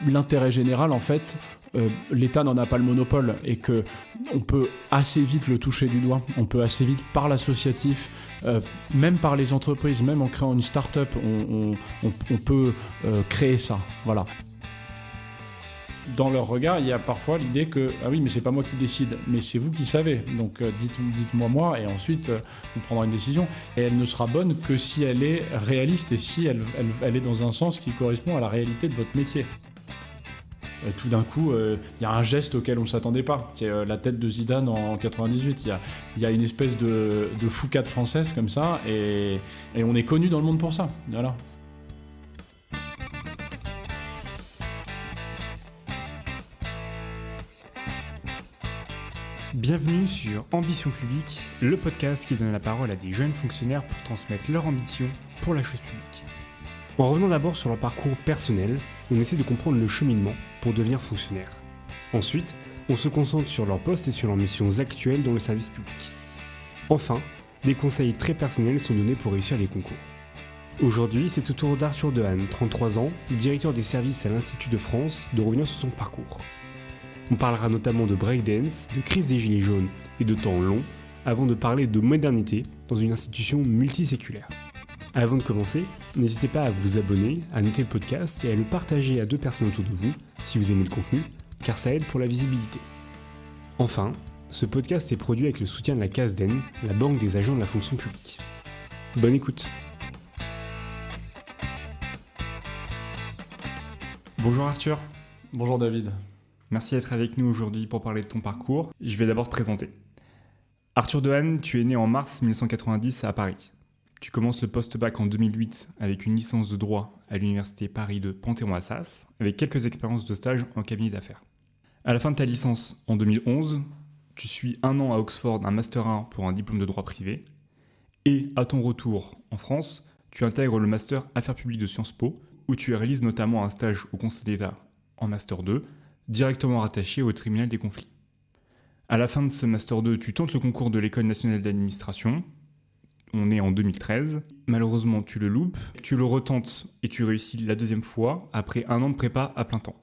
l'intérêt général, en fait, l'État n'en a pas le monopole et qu'on peut assez vite le toucher du doigt. On peut assez vite, par l'associatif, même par les entreprises, même en créant une start-up, on peut créer ça. Voilà. Dans leur regard, il y a parfois l'idée que « Ah oui, mais c'est pas moi qui décide, mais c'est vous qui savez. Donc dites-moi moi, et ensuite on prendra une décision. » Et elle ne sera bonne que si elle est réaliste et si elle est dans un sens qui correspond à la réalité de votre métier. Tout d'un coup, y a un geste auquel on ne s'attendait pas. C'est la tête de Zidane en 98. Il y a une espèce de foucade française comme ça, et on est connu dans le monde pour ça. Voilà. Bienvenue sur Ambition Publique, le podcast qui donne la parole à des jeunes fonctionnaires pour transmettre leur ambition pour la chose publique. En revenant d'abord sur leur parcours personnel, on essaie de comprendre le cheminement pour devenir fonctionnaire. Ensuite, on se concentre sur leur poste et sur leurs missions actuelles dans le service public. Enfin, des conseils très personnels sont donnés pour réussir les concours. Aujourd'hui, c'est au tour d'Arthur Dehaene, 33 ans, directeur des services à l'Institut de France, de revenir sur son parcours. On parlera notamment de breakdance, de crise des gilets jaunes et de temps long, avant de parler de modernité dans une institution multiséculaire. Avant de commencer, n'hésitez pas à vous abonner, à noter le podcast et à le partager à 2 personnes autour de vous si vous aimez le contenu, car ça aide pour la visibilité. Enfin, ce podcast est produit avec le soutien de la CASDEN, la Banque des agents de la fonction publique. Bonne écoute. Bonjour Arthur. Bonjour David. Merci d'être avec nous aujourd'hui pour parler de ton parcours. Je vais d'abord te présenter. Arthur Dehaene, tu es né en mars 1990 à Paris. Tu commences le post-bac en 2008 avec une licence de droit à l'université Paris de Panthéon-Assas, avec quelques expériences de stage en cabinet d'affaires. À la fin de ta licence, en 2011, tu suis 1 an à Oxford un Master 1 pour un diplôme de droit privé. Et à ton retour en France, tu intègres le Master Affaires publiques de Sciences Po, où tu réalises notamment un stage au Conseil d'État en Master 2, directement rattaché au tribunal des conflits. À la fin de ce Master 2, tu tentes le concours de l'École nationale d'administration. On est en 2013. Malheureusement, tu le loupes. Tu le retentes et tu réussis la 2e fois après 1 an de prépa à plein temps.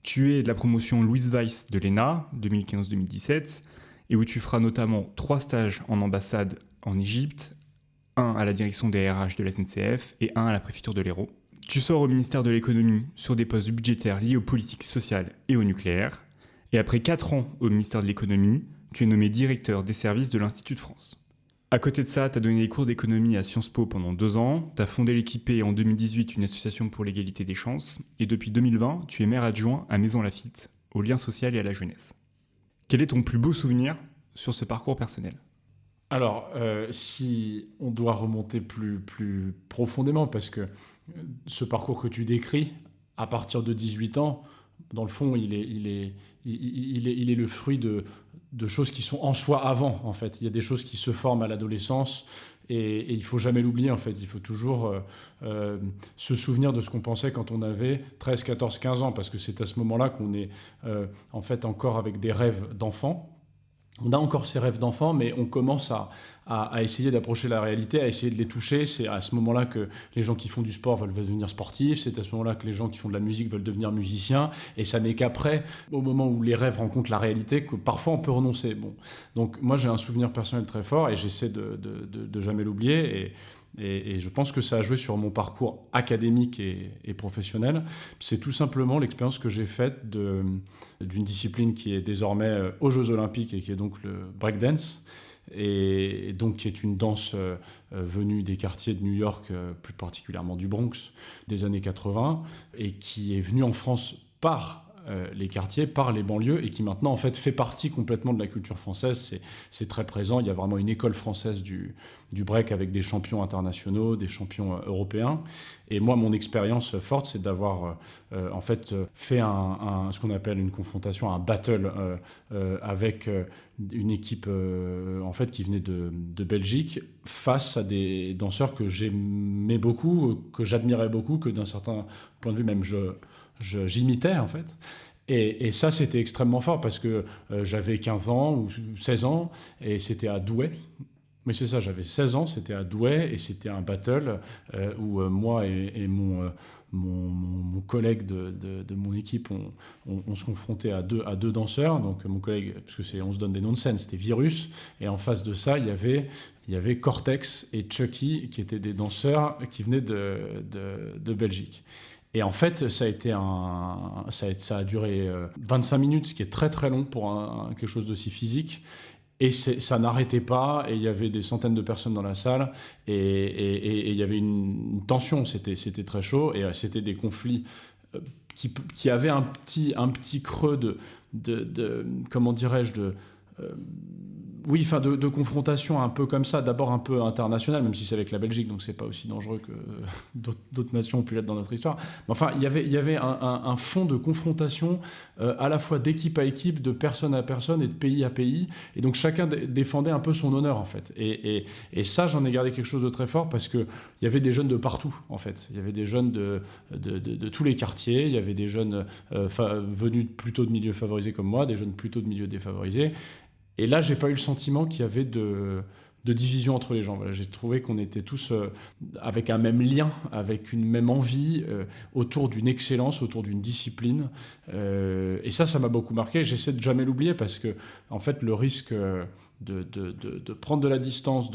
Tu es de la promotion Louis Weiss de l'ENA, 2015-2017, et où tu feras notamment 3 stages en ambassade en Égypte, 1 à la direction des RH de la SNCF et 1 à la préfecture de l'Hérault. Tu sors au ministère de l'économie sur des postes budgétaires liés aux politiques sociales et au nucléaire. Et après 4 ans au ministère de l'économie, tu es nommé directeur des services de l'Institut de France. À côté de ça, tu as donné des cours d'économie à Sciences Po pendant 2 ans. Tu as fondé l'Équipée en 2018, une association pour l'égalité des chances. Et depuis 2020, tu es maire adjoint à Maison Lafitte, au lien social et à la jeunesse. Quel est ton plus beau souvenir sur ce parcours personnel ? Alors, si on doit remonter plus profondément, parce que ce parcours que tu décris, à partir de 18 ans, dans le fond, il est le fruit de choses qui sont en soi avant, en fait. Il y a des choses qui se forment à l'adolescence, et il ne faut jamais l'oublier, en fait. Il faut toujours se souvenir de ce qu'on pensait quand on avait 13, 14, 15 ans, parce que c'est à ce moment-là qu'on est en fait encore avec des rêves d'enfant. On a encore ces rêves d'enfant, mais on commence à essayer d'approcher la réalité, à essayer de les toucher. C'est à ce moment-là que les gens qui font du sport veulent devenir sportifs. C'est à ce moment-là que les gens qui font de la musique veulent devenir musiciens. Et ça n'est qu'après, au moment où les rêves rencontrent la réalité, que parfois on peut renoncer. Bon. Donc moi, j'ai un souvenir personnel très fort et j'essaie de jamais l'oublier. Et je pense que ça a joué sur mon parcours académique et professionnel. C'est tout simplement l'expérience que j'ai faite d'une discipline qui est désormais aux Jeux Olympiques et qui est donc le breakdance, et donc qui est une danse venue des quartiers de New York, plus particulièrement du Bronx, des années 80, et qui est venue en France par les quartiers, par les banlieues, et qui maintenant en fait fait partie complètement de la culture française. C'est très présent. Il y a vraiment une école française du break avec des champions internationaux, des champions européens. Et moi, mon expérience forte, c'est d'avoir en fait fait ce qu'on appelle une confrontation, un battle avec une équipe en fait qui venait de Belgique, face à des danseurs que j'aimais beaucoup, que j'admirais beaucoup, que d'un certain point de vue même j'imitais en fait. Et ça, c'était extrêmement fort parce que j'avais 15 ans ou 16 ans et c'était à Douai. Mais c'est ça, j'avais 16 ans, c'était à Douai, et c'était un battle où moi et mon collègue de mon équipe, on se confrontait à deux danseurs. Donc mon collègue, parce que on se donne des noms de scène, c'était Virus, et en face de ça, il y avait Cortex et Chucky, qui étaient des danseurs qui venaient de Belgique. Et en fait, ça a duré 25 minutes, ce qui est très très long pour quelque chose d'aussi physique. Et ça n'arrêtait pas, et il y avait des centaines de personnes dans la salle, et il y avait une tension, c'était très chaud, et c'était des conflits qui avaient un petit creux comment dirais-je, de confrontation un peu comme ça, d'abord un peu international, même si c'est avec la Belgique, donc c'est pas aussi dangereux que d'autres nations ont pu l'être dans notre histoire. Mais enfin, il y avait un fond de confrontation à la fois d'équipe à équipe, de personne à personne et de pays à pays, et donc chacun défendait un peu son honneur en fait. Et ça, j'en ai gardé quelque chose de très fort parce que il y avait des jeunes de partout en fait. Il y avait des jeunes de tous les quartiers, il y avait des jeunes venus plutôt de milieux favorisés comme moi, des jeunes plutôt de milieux défavorisés. Et là, j'ai pas eu le sentiment qu'il y avait de division entre les gens. Voilà, j'ai trouvé qu'on était tous avec un même lien, avec une même envie, autour d'une excellence, autour d'une discipline. Et ça m'a beaucoup marqué. J'essaie de jamais l'oublier parce que, en fait, le risque de prendre de la distance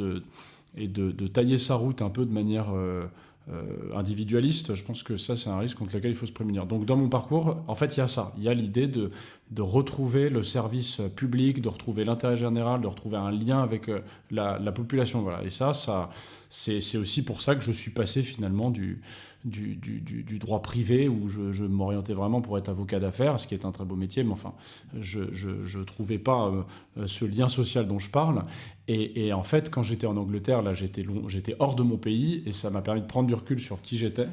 et de tailler sa route un peu de manière individualiste, je pense que ça, c'est un risque contre lequel il faut se prémunir. Donc, dans mon parcours, en fait, il y a ça. Il y a l'idée de retrouver le service public, de retrouver l'intérêt général, de retrouver un lien avec la population. Voilà. Et ça c'est aussi pour ça que je suis passé finalement du droit privé, où je m'orientais vraiment pour être avocat d'affaires, ce qui est un très beau métier, mais enfin, je trouvais pas ce lien social dont je parle. Et en fait, quand j'étais en Angleterre, là, j'étais hors de mon pays, et ça m'a permis de prendre du recul sur qui j'étais.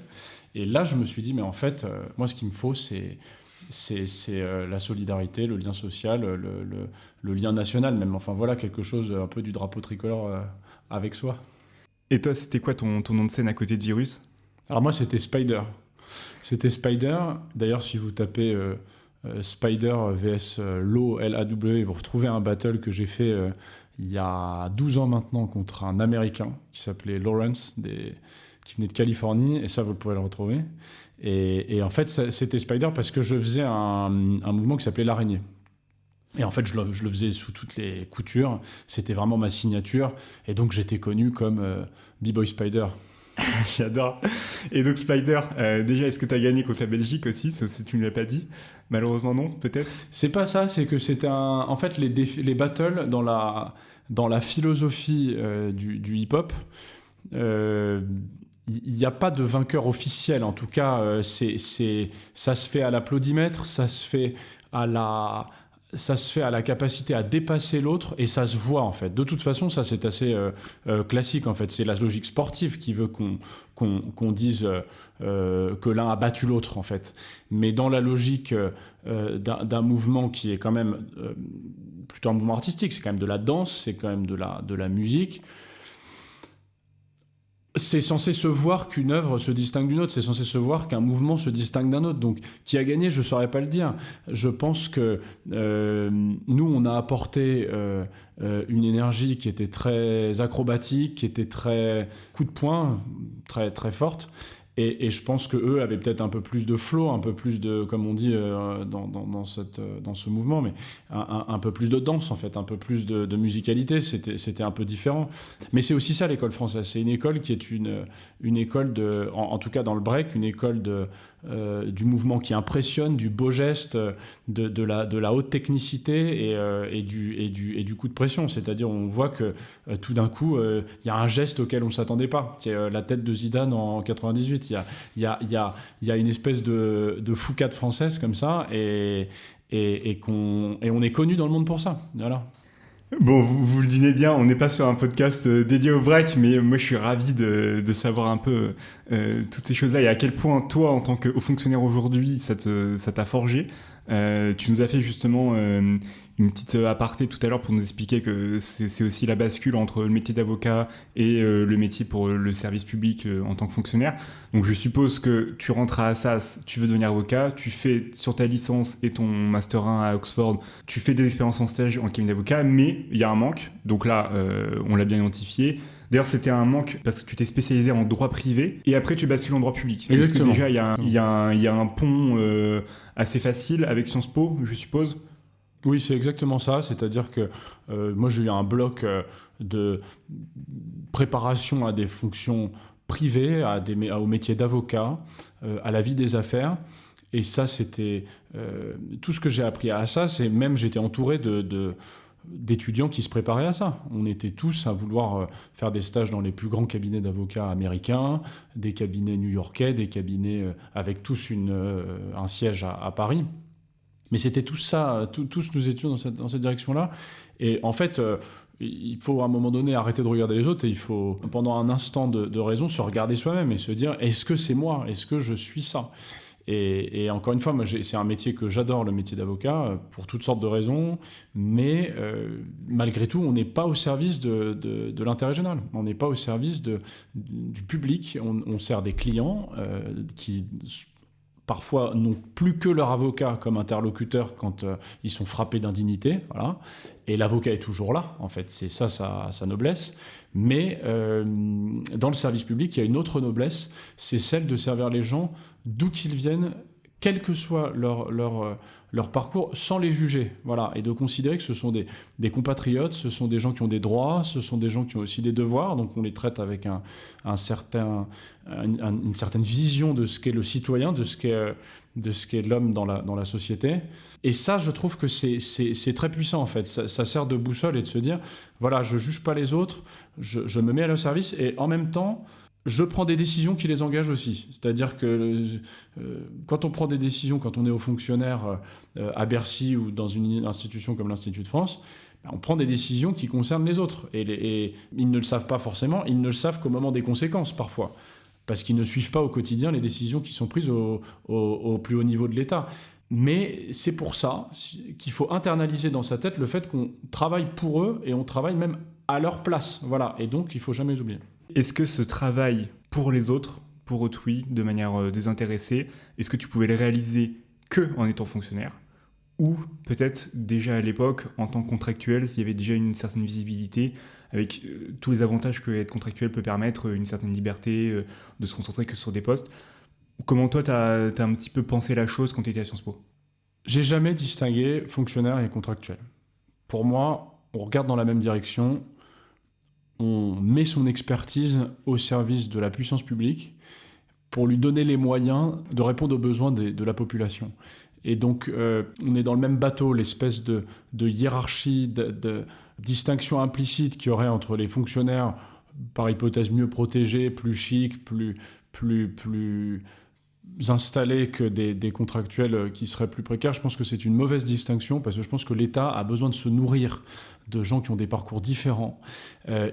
Et là, je me suis dit, mais en fait, moi, ce qu'il me faut, c'est la solidarité, le lien social, le lien national même. Enfin voilà, quelque chose un peu du drapeau tricolore avec soi. Et toi, c'était quoi ton nom de scène à côté de Virus ? Alors moi, c'était Spider. C'était Spider. D'ailleurs, si vous tapez Spider vs Law, L-A-W, vous retrouvez un battle que j'ai fait il y a 12 ans maintenant contre un Américain qui s'appelait Lawrence, qui venait de Californie, et ça, vous pouvez le retrouver. Et en fait, c'était Spider parce que je faisais un mouvement qui s'appelait l'araignée. Et en fait, je le faisais sous toutes les coutures. C'était vraiment ma signature. Et donc, j'étais connu comme B-Boy Spider. J'adore. Et donc, Spider, déjà, est-ce que tu as gagné contre la Belgique aussi ? Ça, tu ne l'as pas dit. Malheureusement, non, peut-être ? C'est pas ça, c'est que c'était en fait, les battles dans la philosophie du hip-hop, il n'y a pas de vainqueur officiel. En tout cas, ça se fait à l'applaudimètre, ça se fait à la capacité à dépasser l'autre, et ça se voit en fait. De toute façon, ça c'est assez classique en fait. C'est la logique sportive qui veut qu'on dise que l'un a battu l'autre en fait. Mais dans la logique d'un mouvement qui est quand même plutôt un mouvement artistique, c'est quand même de la danse, c'est quand même de la musique. C'est censé se voir qu'une œuvre se distingue d'une autre, c'est censé se voir qu'un mouvement se distingue d'un autre. Donc, qui a gagné, je ne saurais pas le dire. Je pense que nous, on a apporté une énergie qui était très acrobatique, qui était très coup de poing, très, très forte. Et je pense qu'eux avaient peut-être un peu plus de flow, un peu plus de, comme on dit dans ce mouvement, mais un peu plus de danse en fait, un peu plus de musicalité, c'était un peu différent. Mais c'est aussi ça l'école française, c'est une école qui est une école, en tout cas dans le break, une école du mouvement qui impressionne, du beau geste, de la haute technicité et du coup de pression. C'est-à-dire on voit que tout d'un coup, y a un geste auquel on ne s'attendait pas. C'est la tête de Zidane en 98. Il y a une espèce de foucade française comme ça, et on est connu dans le monde pour ça. Voilà. Bon, vous le devinez bien, on n'est pas sur un podcast dédié au break, mais moi je suis ravi de savoir un peu toutes ces choses-là, et à quel point toi, en tant que haut fonctionnaire aujourd'hui, ça t'a forgé. Tu nous as fait justement une petite aparté tout à l'heure pour nous expliquer que c'est aussi la bascule entre le métier d'avocat et le métier pour le service public en tant que fonctionnaire. Donc je suppose que tu rentres à Assas, tu veux devenir avocat, tu fais sur ta licence et ton Master 1 à Oxford, tu fais des expériences en stage en cabinet d'avocat, mais il y a un manque. Donc là, on l'a bien identifié. D'ailleurs, c'était un manque parce que tu t'es spécialisé en droit privé et après tu bascules en droit public. Exactement. Parce que déjà, il y a un pont assez facile avec Sciences Po, je suppose. Oui, c'est exactement ça. C'est-à-dire que moi, j'ai eu un bloc de préparation à des fonctions privées, au métier d'avocat, à la vie des affaires. Et ça, c'était tout ce que j'ai appris à ça. C'est même, j'étais entouré d'étudiants qui se préparaient à ça. On était tous à vouloir faire des stages dans les plus grands cabinets d'avocats américains, des cabinets new-yorkais, des cabinets avec tous un siège à Paris. Mais c'était tout ça, tous nous étions dans cette direction-là. Et en fait, il faut à un moment donné arrêter de regarder les autres et il faut, pendant un instant de raison, se regarder soi-même et se dire, est-ce que c'est moi ? Est-ce que je suis ça ? Et encore une fois, moi, c'est un métier que j'adore, le métier d'avocat, pour toutes sortes de raisons, mais malgré tout, on n'est pas au service de l'intérêt général, on n'est pas au service du public, on sert des clients qui parfois n'ont plus que leur avocat comme interlocuteur quand ils sont frappés d'indignité, voilà. Et l'avocat est toujours là, en fait, c'est ça sa noblesse. Mais dans le service public, il y a une autre noblesse, c'est celle de servir les gens d'où qu'ils viennent, quel que soit leur parcours, sans les juger, voilà, et de considérer que ce sont des compatriotes, ce sont des gens qui ont des droits, ce sont des gens qui ont aussi des devoirs, donc on les traite avec une certaine vision de ce qu'est le citoyen, de ce qu'est l'homme dans la société. Et ça, je trouve que c'est très puissant, en fait. Ça sert de boussole et de se dire, voilà, je juge pas les autres, je me mets à leur service, et en même temps, je prends des décisions qui les engagent aussi. C'est-à-dire que quand on prend des décisions, quand on est haut fonctionnaire à Bercy ou dans une institution comme l'Institut de France, on prend des décisions qui concernent les autres. Et ils ne le savent pas forcément, ils ne le savent qu'au moment des conséquences parfois. Parce qu'ils ne suivent pas au quotidien les décisions qui sont prises au plus haut niveau de l'État. Mais c'est pour ça qu'il faut internaliser dans sa tête le fait qu'on travaille pour eux et on travaille même à leur place. Voilà. Et donc, il ne faut jamais les oublier. Est-ce que ce travail pour les autres, pour autrui, de manière désintéressée, est-ce que tu pouvais le réaliser que en étant fonctionnaire ? Ou peut-être déjà à l'époque, en tant que contractuel, s'il y avait déjà une certaine visibilité, avec tous les avantages que être contractuel peut permettre, une certaine liberté, de se concentrer que sur des postes. Comment toi, t'as un petit peu pensé la chose quand tu étais à Sciences Po ? J'ai jamais distingué fonctionnaire et contractuel. Pour moi, on regarde dans la même direction, on met son expertise au service de la puissance publique pour lui donner les moyens de répondre aux besoins de la population. Et donc, on est dans le même bateau, l'espèce de hiérarchie, de distinction implicite qu'il y aurait entre les fonctionnaires, par hypothèse mieux protégés, plus chics, plus installés que des contractuels qui seraient plus précaires. Je pense que c'est une mauvaise distinction parce que je pense que l'État a besoin de se nourrir de gens qui ont des parcours différents.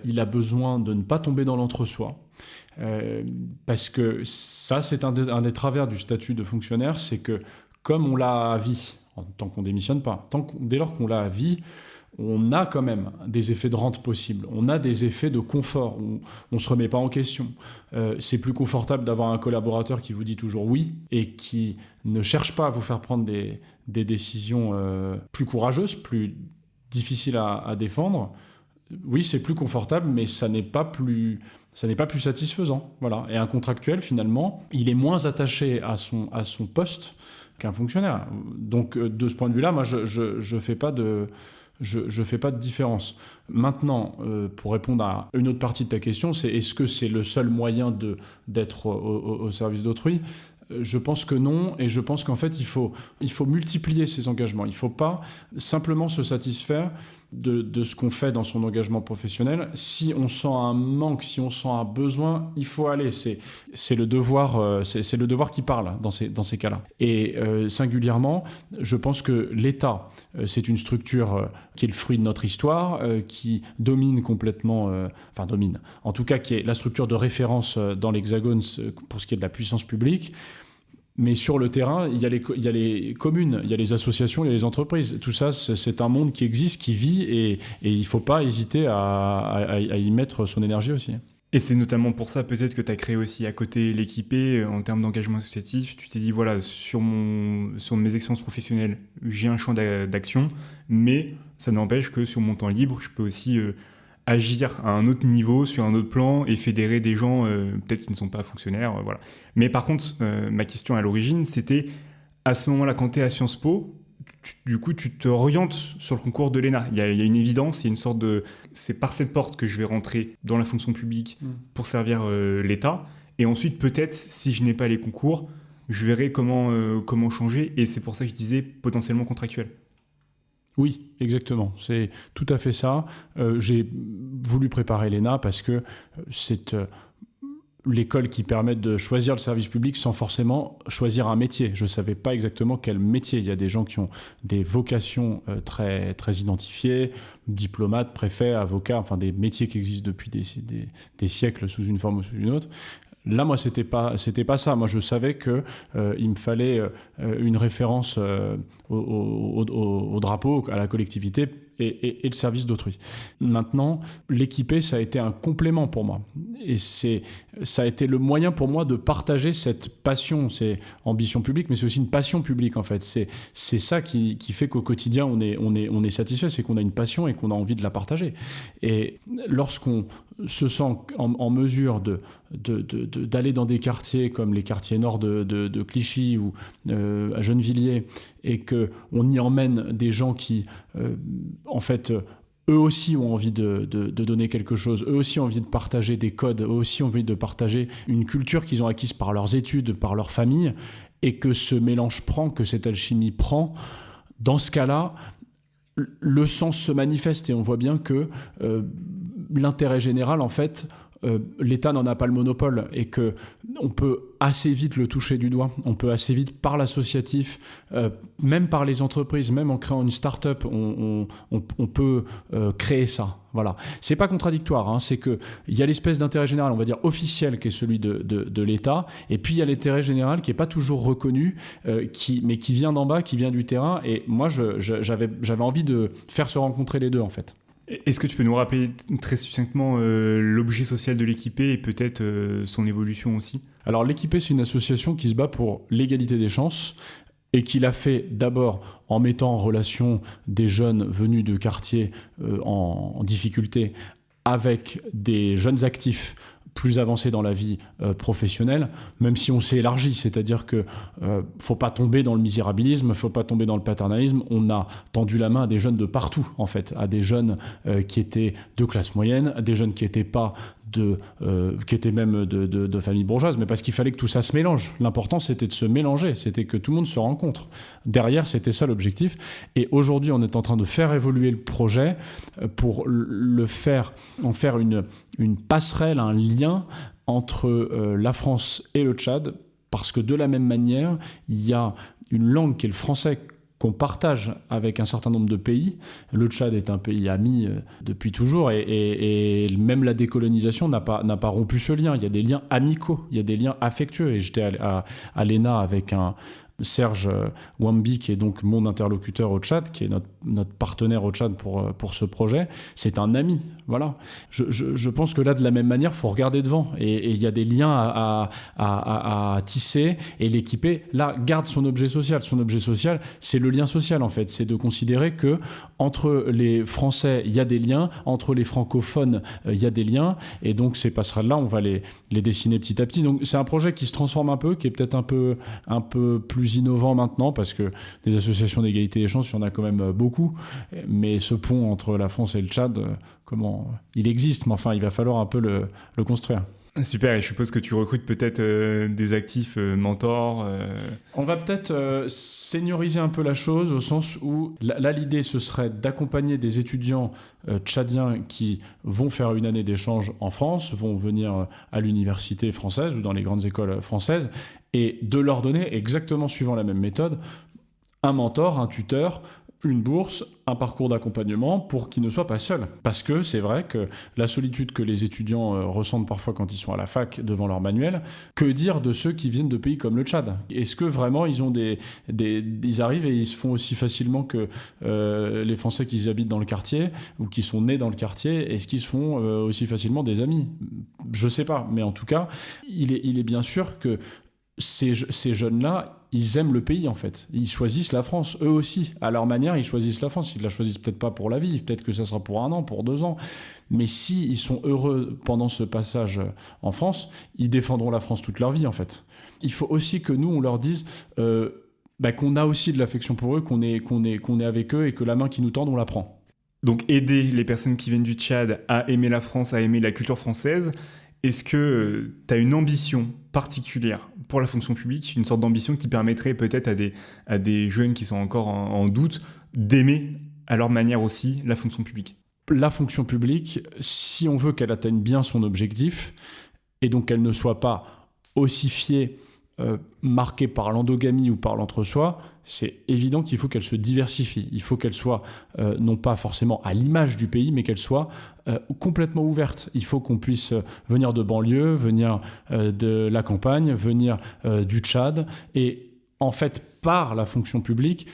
Il a besoin de ne pas tomber dans l'entre-soi. Parce que ça, c'est un des travers du statut de fonctionnaire, c'est que comme on l'a à vie, tant qu'on ne démissionne pas, dès lors qu'on l'a à vie, on a quand même des effets de rente possibles, on a des effets de confort, on ne se remet pas en question. C'est plus confortable d'avoir un collaborateur qui vous dit toujours oui et qui ne cherche pas à vous faire prendre des décisions plus courageuses, plus difficiles à défendre. Oui, c'est plus confortable, mais ça n'est pas plus satisfaisant. Voilà. Et un contractuel, finalement, il est moins attaché à son poste qu'un fonctionnaire. Donc, de ce point de vue-là, moi, je fais pas de différence. Maintenant, pour répondre à une autre partie de ta question, c'est est-ce que c'est le seul moyen d'être au service d'autrui ? Je pense que non, et je pense qu'en fait, il faut multiplier ses engagements. Il ne faut pas simplement se satisfaire de ce qu'on fait dans son engagement professionnel. Si on sent un manque, si on sent un besoin, il faut aller. C'est le devoir, c'est le devoir qui parle dans ces cas-là. Et singulièrement, je pense que l'État, c'est une structure qui est le fruit de notre histoire, qui domine complètement, domine, en tout cas qui est la structure de référence dans l'Hexagone pour ce qui est de la puissance publique. Mais sur le terrain, il y a les communes, il y a les associations, il y a les entreprises. Tout ça, c'est un monde qui existe, qui vit, et il ne faut pas hésiter à y mettre son énergie aussi. Et c'est notamment pour ça peut-être que tu as créé aussi à côté l'équipé en termes d'engagement associatif. Tu t'es dit, voilà, sur mes expériences professionnelles, j'ai un champ d'action, mais ça n'empêche que sur mon temps libre, je peux aussi agir à un autre niveau, sur un autre plan, et fédérer des gens peut-être qui ne sont pas fonctionnaires. Voilà. Mais par contre, ma question à l'origine, c'était, à ce moment-là, quand tu es à Sciences Po, du coup, tu te orientes sur le concours de l'ENA. Il y a une évidence, il y a une sorte de... C'est par cette porte que je vais rentrer dans la fonction publique pour servir l'État. Et ensuite, peut-être, si je n'ai pas les concours, je verrai comment changer. Et c'est pour ça que je disais potentiellement contractuel. Oui, exactement. C'est tout à fait ça. J'ai voulu préparer l'ENA parce que c'est... l'école qui permet de choisir le service public sans forcément choisir un métier. Je ne savais pas exactement quel métier. Il y a des gens qui ont des vocations très, très identifiées, diplomates, préfets, avocats, enfin des métiers qui existent depuis des siècles sous une forme ou sous une autre. Là, moi, c'était pas ça. Moi, je savais que il me fallait une référence au drapeau, à la collectivité et le service d'autrui. Maintenant, l'équipé, ça a été un complément pour moi. Et ça a été le moyen pour moi de partager cette passion. C'est ambition publique, mais c'est aussi une passion publique, en fait. C'est ça qui fait qu'au quotidien, on est satisfait. C'est qu'on a une passion et qu'on a envie de la partager. Et lorsqu'on se sent en mesure d'aller dans des quartiers comme les quartiers nord de Clichy ou à Gennevilliers, et qu'on y emmène des gens qui, en fait, eux aussi ont envie de donner quelque chose, eux aussi ont envie de partager des codes, eux aussi ont envie de partager une culture qu'ils ont acquise par leurs études, par leur famille, et que ce mélange prend, que cette alchimie prend, dans ce cas-là, le sens se manifeste et on voit bien que l'intérêt général, en fait, l'État n'en a pas le monopole et qu'on peut assez vite le toucher du doigt. On peut assez vite, par l'associatif, même par les entreprises, même en créant une start-up, on peut créer ça. Voilà. C'est pas contradictoire, hein, c'est qu'il y a l'espèce d'intérêt général, on va dire officiel, qui est celui de l'État, et puis il y a l'intérêt général qui n'est pas toujours reconnu, mais qui vient d'en bas, qui vient du terrain, et moi j'avais envie de faire se rencontrer les deux, en fait. Est-ce que tu peux nous rappeler très succinctement l'objet social de l'équipé et peut-être son évolution aussi ? Alors l'équipé, c'est une association qui se bat pour l'égalité des chances et qui l'a fait d'abord en mettant en relation des jeunes venus de quartiers en difficulté avec des jeunes actifs plus avancés dans la vie professionnelle, même si on s'est élargi, c'est-à-dire que faut pas tomber dans le misérabilisme, faut pas tomber dans le paternalisme. On a tendu la main à des jeunes de partout, en fait, à des jeunes qui étaient de classe moyenne, à des jeunes qui étaient pas qui étaient même de famille bourgeoise, mais parce qu'il fallait que tout ça se mélange. L'important, c'était de se mélanger, c'était que tout le monde se rencontre. Derrière, c'était ça l'objectif. Et aujourd'hui, on est en train de faire évoluer le projet pour en faire une passerelle, un lien entre la France et le Tchad, parce que de la même manière, il y a une langue qui est le français, qu'on partage avec un certain nombre de pays. Le Tchad est un pays ami depuis toujours et même la décolonisation n'a pas rompu ce lien. Il y a des liens amicaux, il y a des liens affectueux. Et j'étais à l'ENA avec Serge Wambi, qui est donc mon interlocuteur au Tchad, qui est notre partenaire au Tchad pour ce projet. C'est un ami, voilà. Je pense que là, de la même manière, il faut regarder devant. Et il y a des liens à tisser. Et l'équipé, là, garde son objet social. Son objet social, c'est le lien social, en fait. C'est de considérer que entre les Français, il y a des liens. Entre les francophones, il y a des liens. Et donc, ces passerelles-là, on va les dessiner petit à petit. Donc, c'est un projet qui se transforme un peu, qui est peut-être un peu plus innovant maintenant, parce que des associations d'égalité des chances, il y en a quand même beaucoup, mais ce pont entre la France et le Tchad, il existe, mais enfin il va falloir un peu le construire. Super, et je suppose que tu recrutes peut-être des actifs mentors. On va peut-être senioriser un peu la chose, au sens où là l'idée ce serait d'accompagner des étudiants tchadiens qui vont faire une année d'échange en France, vont venir à l'université française ou dans les grandes écoles françaises, et de leur donner, exactement suivant la même méthode, un mentor, un tuteur, une bourse, un parcours d'accompagnement pour qu'ils ne soient pas seuls. Parce que c'est vrai que la solitude que les étudiants ressentent parfois quand ils sont à la fac devant leur manuel, que dire de ceux qui viennent de pays comme le Tchad ? Est-ce que vraiment ils ont ils arrivent et ils se font aussi facilement que les Français qui habitent dans le quartier ou qui sont nés dans le quartier, est-ce qu'ils se font aussi facilement des amis ? Je sais pas, mais en tout cas, il est bien sûr que ces jeunes-là, ils aiment le pays en fait. Ils choisissent la France, eux aussi. À leur manière, ils choisissent la France. Ils la choisissent peut-être pas pour la vie, peut-être que ça sera pour 1 an, pour 2 ans. Mais si ils sont heureux pendant ce passage en France, ils défendront la France toute leur vie en fait. Il faut aussi que nous, on leur dise qu'on a aussi de l'affection pour eux, qu'on est avec eux et que la main qu'ils nous tendent, on la prend. Donc aider les personnes qui viennent du Tchad à aimer la France, à aimer la culture française. Est-ce que tu as une ambition particulière pour la fonction publique, une sorte d'ambition qui permettrait peut-être à des jeunes qui sont encore en doute d'aimer à leur manière aussi la fonction publique ? La fonction publique, si on veut qu'elle atteigne bien son objectif, et donc qu'elle ne soit pas ossifiée, marquée par l'endogamie ou par l'entre-soi, c'est évident qu'il faut qu'elle se diversifie. Il faut qu'elle soit non pas forcément à l'image du pays, mais qu'elle soit complètement ouverte. Il faut qu'on puisse venir de banlieue, venir de la campagne, venir du Tchad, et en fait, par la fonction publique,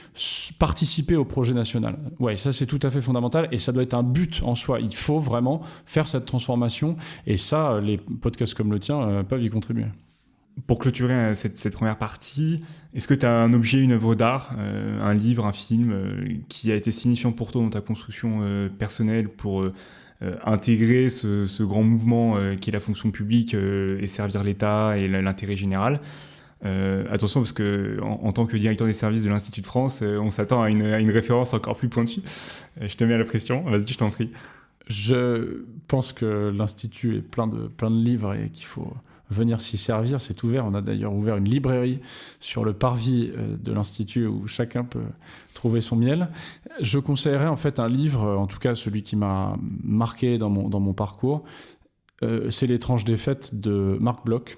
participer au projet national. Ouais, ça c'est tout à fait fondamental et ça doit être un but en soi. Il faut vraiment faire cette transformation et ça, les podcasts comme le tien peuvent y contribuer. Pour clôturer cette première partie, est-ce que tu as un objet, une œuvre d'art, un livre, un film qui a été signifiant pour toi dans ta construction personnelle pour intégrer ce grand mouvement qui est la fonction publique et servir l'État et l'intérêt général ? Attention parce que en tant que directeur des services de l'Institut de France, on s'attend à une référence encore plus pointue. Je te mets à la pression, vas-y, je t'en prie. Je pense que l'Institut est plein de livres et qu'il faut venir s'y servir, c'est ouvert. On a d'ailleurs ouvert une librairie sur le parvis de l'Institut où chacun peut trouver son miel. Je conseillerais en fait un livre, en tout cas celui qui m'a marqué dans mon parcours, c'est L'étrange défaite de Marc Bloch.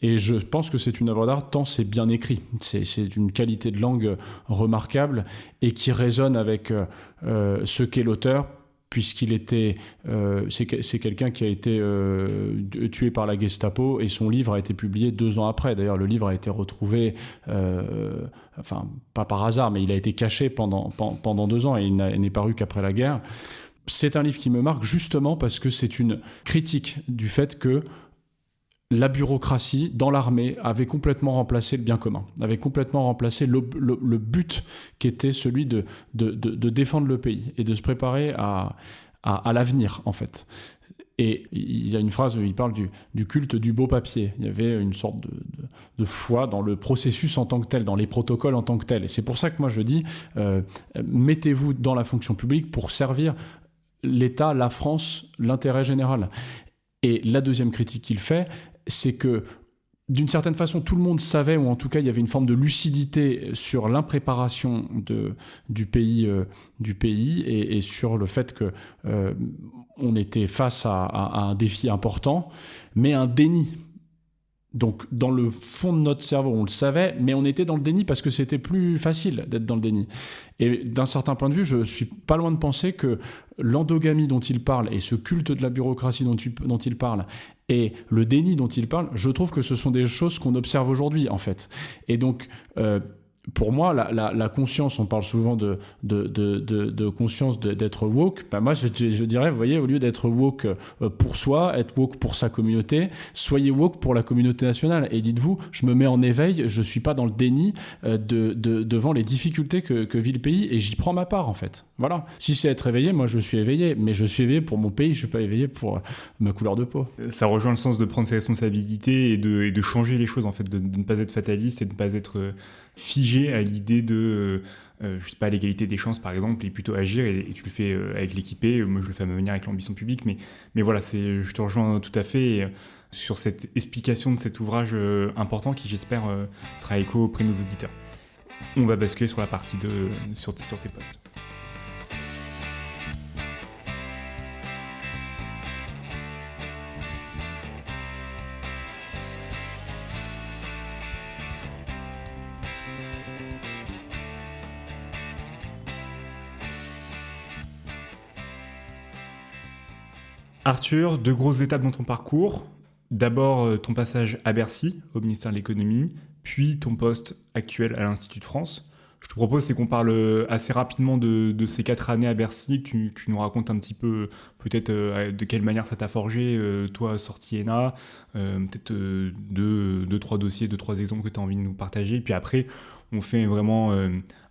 Et je pense que c'est une œuvre d'art tant c'est bien écrit. C'est une qualité de langue remarquable et qui résonne avec ce qu'est l'auteur, puisqu'il était, c'est quelqu'un qui a été tué par la Gestapo et son livre a été publié 2 ans après. D'ailleurs, le livre a été retrouvé, pas par hasard, mais il a été caché pendant 2 ans et il n'est paru qu'après la guerre. C'est un livre qui me marque justement parce que c'est une critique du fait que la bureaucratie dans l'armée avait complètement remplacé le bien commun, avait complètement remplacé le but qui était celui de défendre le pays et de se préparer à l'avenir, en fait. Et il y a une phrase où il parle du culte du beau papier. Il y avait une sorte de foi dans le processus en tant que tel, dans les protocoles en tant que tel. Et c'est pour ça que moi je dis, mettez-vous dans la fonction publique pour servir l'État, la France, l'intérêt général. Et la deuxième critique qu'il fait, c'est que d'une certaine façon, tout le monde savait, ou en tout cas, il y avait une forme de lucidité sur l'impréparation du pays et sur le fait qu'on était face à un défi important, mais un déni. Donc, dans le fond de notre cerveau, on le savait, mais on était dans le déni parce que c'était plus facile d'être dans le déni. Et d'un certain point de vue, je suis pas loin de penser que l'endogamie dont il parle et ce culte de la bureaucratie dont il parle et le déni dont il parle, je trouve que ce sont des choses qu'on observe aujourd'hui, en fait. Et donc, pour moi, la conscience, on parle souvent de conscience d'être woke. Ben moi, je dirais, vous voyez, au lieu d'être woke pour soi, être woke pour sa communauté, soyez woke pour la communauté nationale. Et dites-vous, je me mets en éveil, je suis pas dans le déni devant les difficultés que vit le pays et j'y prends ma part, en fait. Voilà. Si c'est être éveillé, moi, je suis éveillé. Mais je suis éveillé pour mon pays, je suis pas éveillé pour ma couleur de peau. Ça rejoint le sens de prendre ses responsabilités et de changer les choses, en fait, de ne pas être fataliste et de ne pas être figé à l'idée de, je sais pas, l'égalité des chances par exemple, et plutôt agir, et tu le fais avec l'équipé. Moi je le fais à ma manière avec l'ambition publique, mais voilà, je te rejoins tout à fait sur cette explication de cet ouvrage important qui j'espère fera écho auprès de nos auditeurs. On va basculer sur la partie 2 sur tes postes. Arthur, 2 grosses étapes dans ton parcours. D'abord, ton passage à Bercy, au ministère de l'économie, puis ton poste actuel à l'Institut de France. Je te propose, c'est qu'on parle assez rapidement de ces 4 années à Bercy, que tu nous racontes un petit peu peut-être de quelle manière ça t'a forgé, toi sorti ENA, peut-être 2-3 dossiers, 2-3 exemples que tu as envie de nous partager. Puis après, on fait vraiment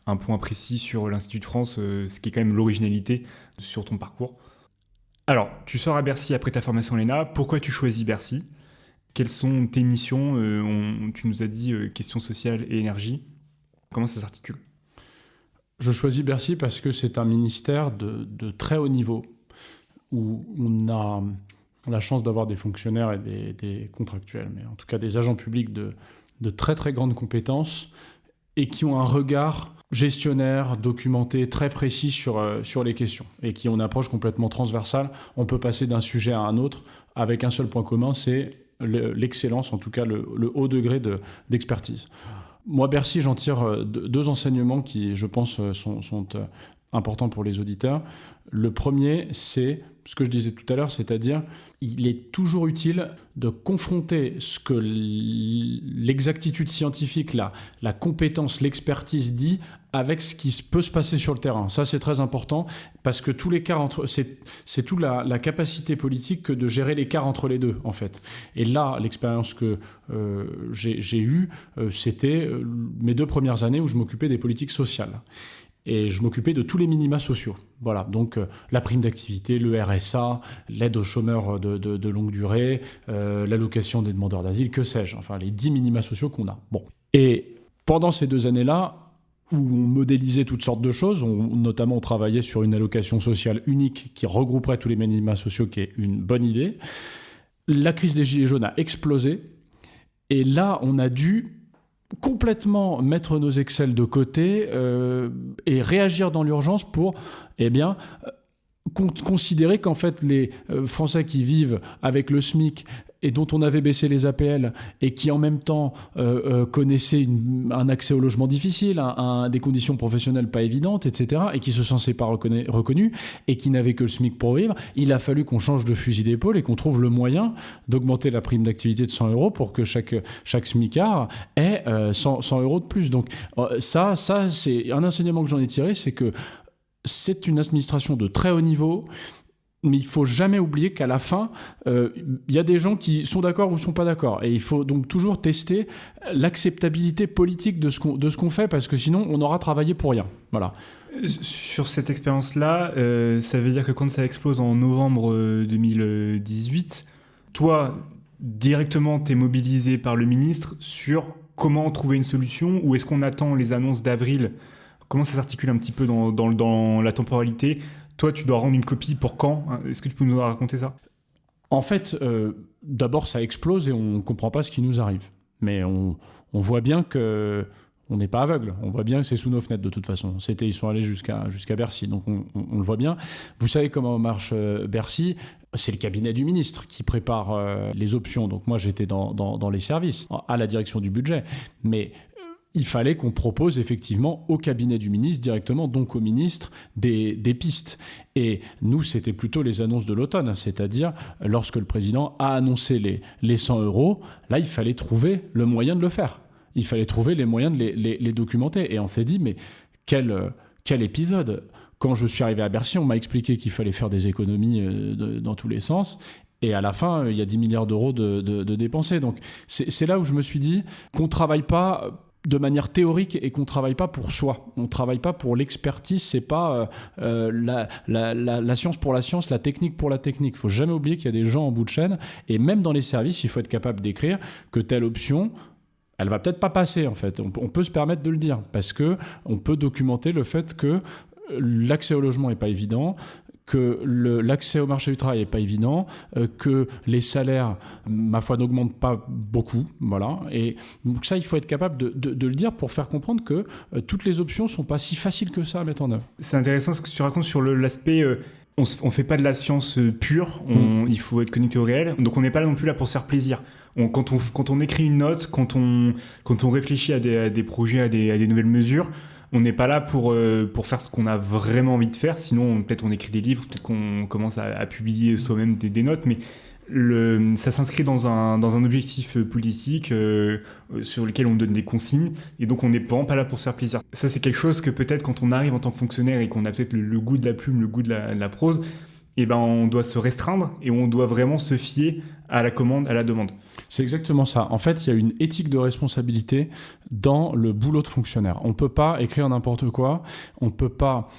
un point précis sur l'Institut de France, ce qui est quand même l'originalité sur ton parcours. Alors, tu sors à Bercy après ta formation à l'ENA. Pourquoi tu choisis Bercy ? Quelles sont tes missions ? Tu nous as dit questions sociales et énergie. Comment ça s'articule ? Je choisis Bercy parce que c'est un ministère de très haut niveau, où on a la chance d'avoir des fonctionnaires et des contractuels, mais en tout cas des agents publics de très très grandes compétences et qui ont un regard gestionnaire, documenté, très précis sur les questions et qui ont une approche complètement transversale. On peut passer d'un sujet à un autre avec un seul point commun, c'est l'excellence, en tout cas le haut degré d'expertise. Moi, Bercy, j'en tire 2 enseignements qui, je pense, sont importants pour les auditeurs. Le premier, c'est ce que je disais tout à l'heure, c'est-à-dire il est toujours utile de confronter ce que l'exactitude scientifique, la compétence, l'expertise dit avec ce qui peut se passer sur le terrain. Ça, c'est très important parce que tout l'écart c'est toute la capacité politique que de gérer l'écart entre les deux, en fait. Et là, l'expérience que j'ai eue, c'était mes 2 premières années où je m'occupais des politiques sociales. Et je m'occupais de tous les minima sociaux. Voilà, donc la prime d'activité, le RSA, l'aide aux chômeurs de longue durée, l'allocation des demandeurs d'asile, que sais-je, enfin les 10 minima sociaux qu'on a. Bon. Et pendant ces 2 années-là, où on modélisait toutes sortes de choses, notamment on travaillait sur une allocation sociale unique qui regrouperait tous les minima sociaux, qui est une bonne idée, la crise des Gilets jaunes a explosé, et là on a dû complètement mettre nos Excel de côté et réagir dans l'urgence pour considérer qu'en fait les Français qui vivent avec le SMIC et dont on avait baissé les APL et qui en même temps connaissaient un accès au logement difficile, des conditions professionnelles pas évidentes, etc., et qui se sentaient pas reconnus et qui n'avaient que le SMIC pour vivre, il a fallu qu'on change de fusil d'épaule et qu'on trouve le moyen d'augmenter la prime d'activité de 100 € pour que chaque smicard ait 100 € de plus. Donc ça c'est un enseignement que j'en ai tiré, c'est que c'est une administration de très haut niveau, mais il ne faut jamais oublier qu'à la fin, y a des gens qui sont d'accord ou ne sont pas d'accord. Et il faut donc toujours tester l'acceptabilité politique de ce qu'on fait, parce que sinon, on aura travaillé pour rien. Voilà. Sur cette expérience-là, ça veut dire que quand ça explose en novembre 2018, toi, directement, tu es mobilisé par le ministre sur comment trouver une solution, ou est-ce qu'on attend les annonces d'avril ? Comment ça s'articule un petit peu dans la temporalité ? Toi, tu dois rendre une copie pour quand ? Est-ce que tu peux nous raconter ça ? En fait, d'abord, ça explose et on ne comprend pas ce qui nous arrive. Mais on voit bien qu'on n'est pas aveugle. On voit bien que c'est sous nos fenêtres de toute façon. Ils sont allés jusqu'à Bercy, donc on le voit bien. Vous savez comment marche Bercy ? C'est le cabinet du ministre qui prépare les options. Donc moi, j'étais dans les services, à la direction du budget. Mais il fallait qu'on propose effectivement au cabinet du ministre directement, donc au ministre, des pistes. Et nous, c'était plutôt les annonces de l'automne, c'est-à-dire lorsque le président a annoncé les 100 €, là, il fallait trouver le moyen de le faire. Il fallait trouver les moyens de les documenter. Et on s'est dit, mais quel épisode ! Quand je suis arrivé à Bercy, on m'a expliqué qu'il fallait faire des économies dans tous les sens. Et à la fin, il y a 10 milliards d'euros de dépensés. Donc c'est là où je me suis dit qu'on ne travaille pas de manière théorique et qu'on ne travaille pas pour soi. On ne travaille pas pour l'expertise, c'est pas la science pour la science, la technique pour la technique. Il ne faut jamais oublier qu'il y a des gens en bout de chaîne, et même dans les services, il faut être capable d'écrire que telle option, elle ne va peut-être pas passer en fait. On peut se permettre de le dire, parce qu'on peut documenter le fait que l'accès au logement n'est pas évident, que l'accès au marché du travail n'est pas évident, que les salaires, ma foi, n'augmentent pas beaucoup. Voilà. Et donc ça, il faut être capable de le dire pour faire comprendre que toutes les options ne sont pas si faciles que ça à mettre en œuvre. C'est intéressant ce que tu racontes sur l'aspect... on ne fait pas de la science pure, il faut être connecté au réel, donc on n'est pas non plus là pour se faire plaisir. Quand on écrit une note, quand on réfléchit à des projets, à des nouvelles mesures, On n'est pas là pour faire ce qu'on a vraiment envie de faire, sinon peut-être on écrit des livres, peut-être qu'on commence à publier soi-même des notes, mais ça s'inscrit dans un objectif politique sur lequel on donne des consignes, et donc on n'est vraiment pas là pour se faire plaisir. Ça, c'est quelque chose que peut-être quand on arrive en tant que fonctionnaire et qu'on a peut-être le goût de la plume, le goût de la prose, et ben on doit se restreindre et on doit vraiment se fier à la commande, à la demande. C'est exactement ça. En fait, il y a une éthique de responsabilité dans le boulot de fonctionnaire. On ne peut pas écrire n'importe quoi, on ne peut pas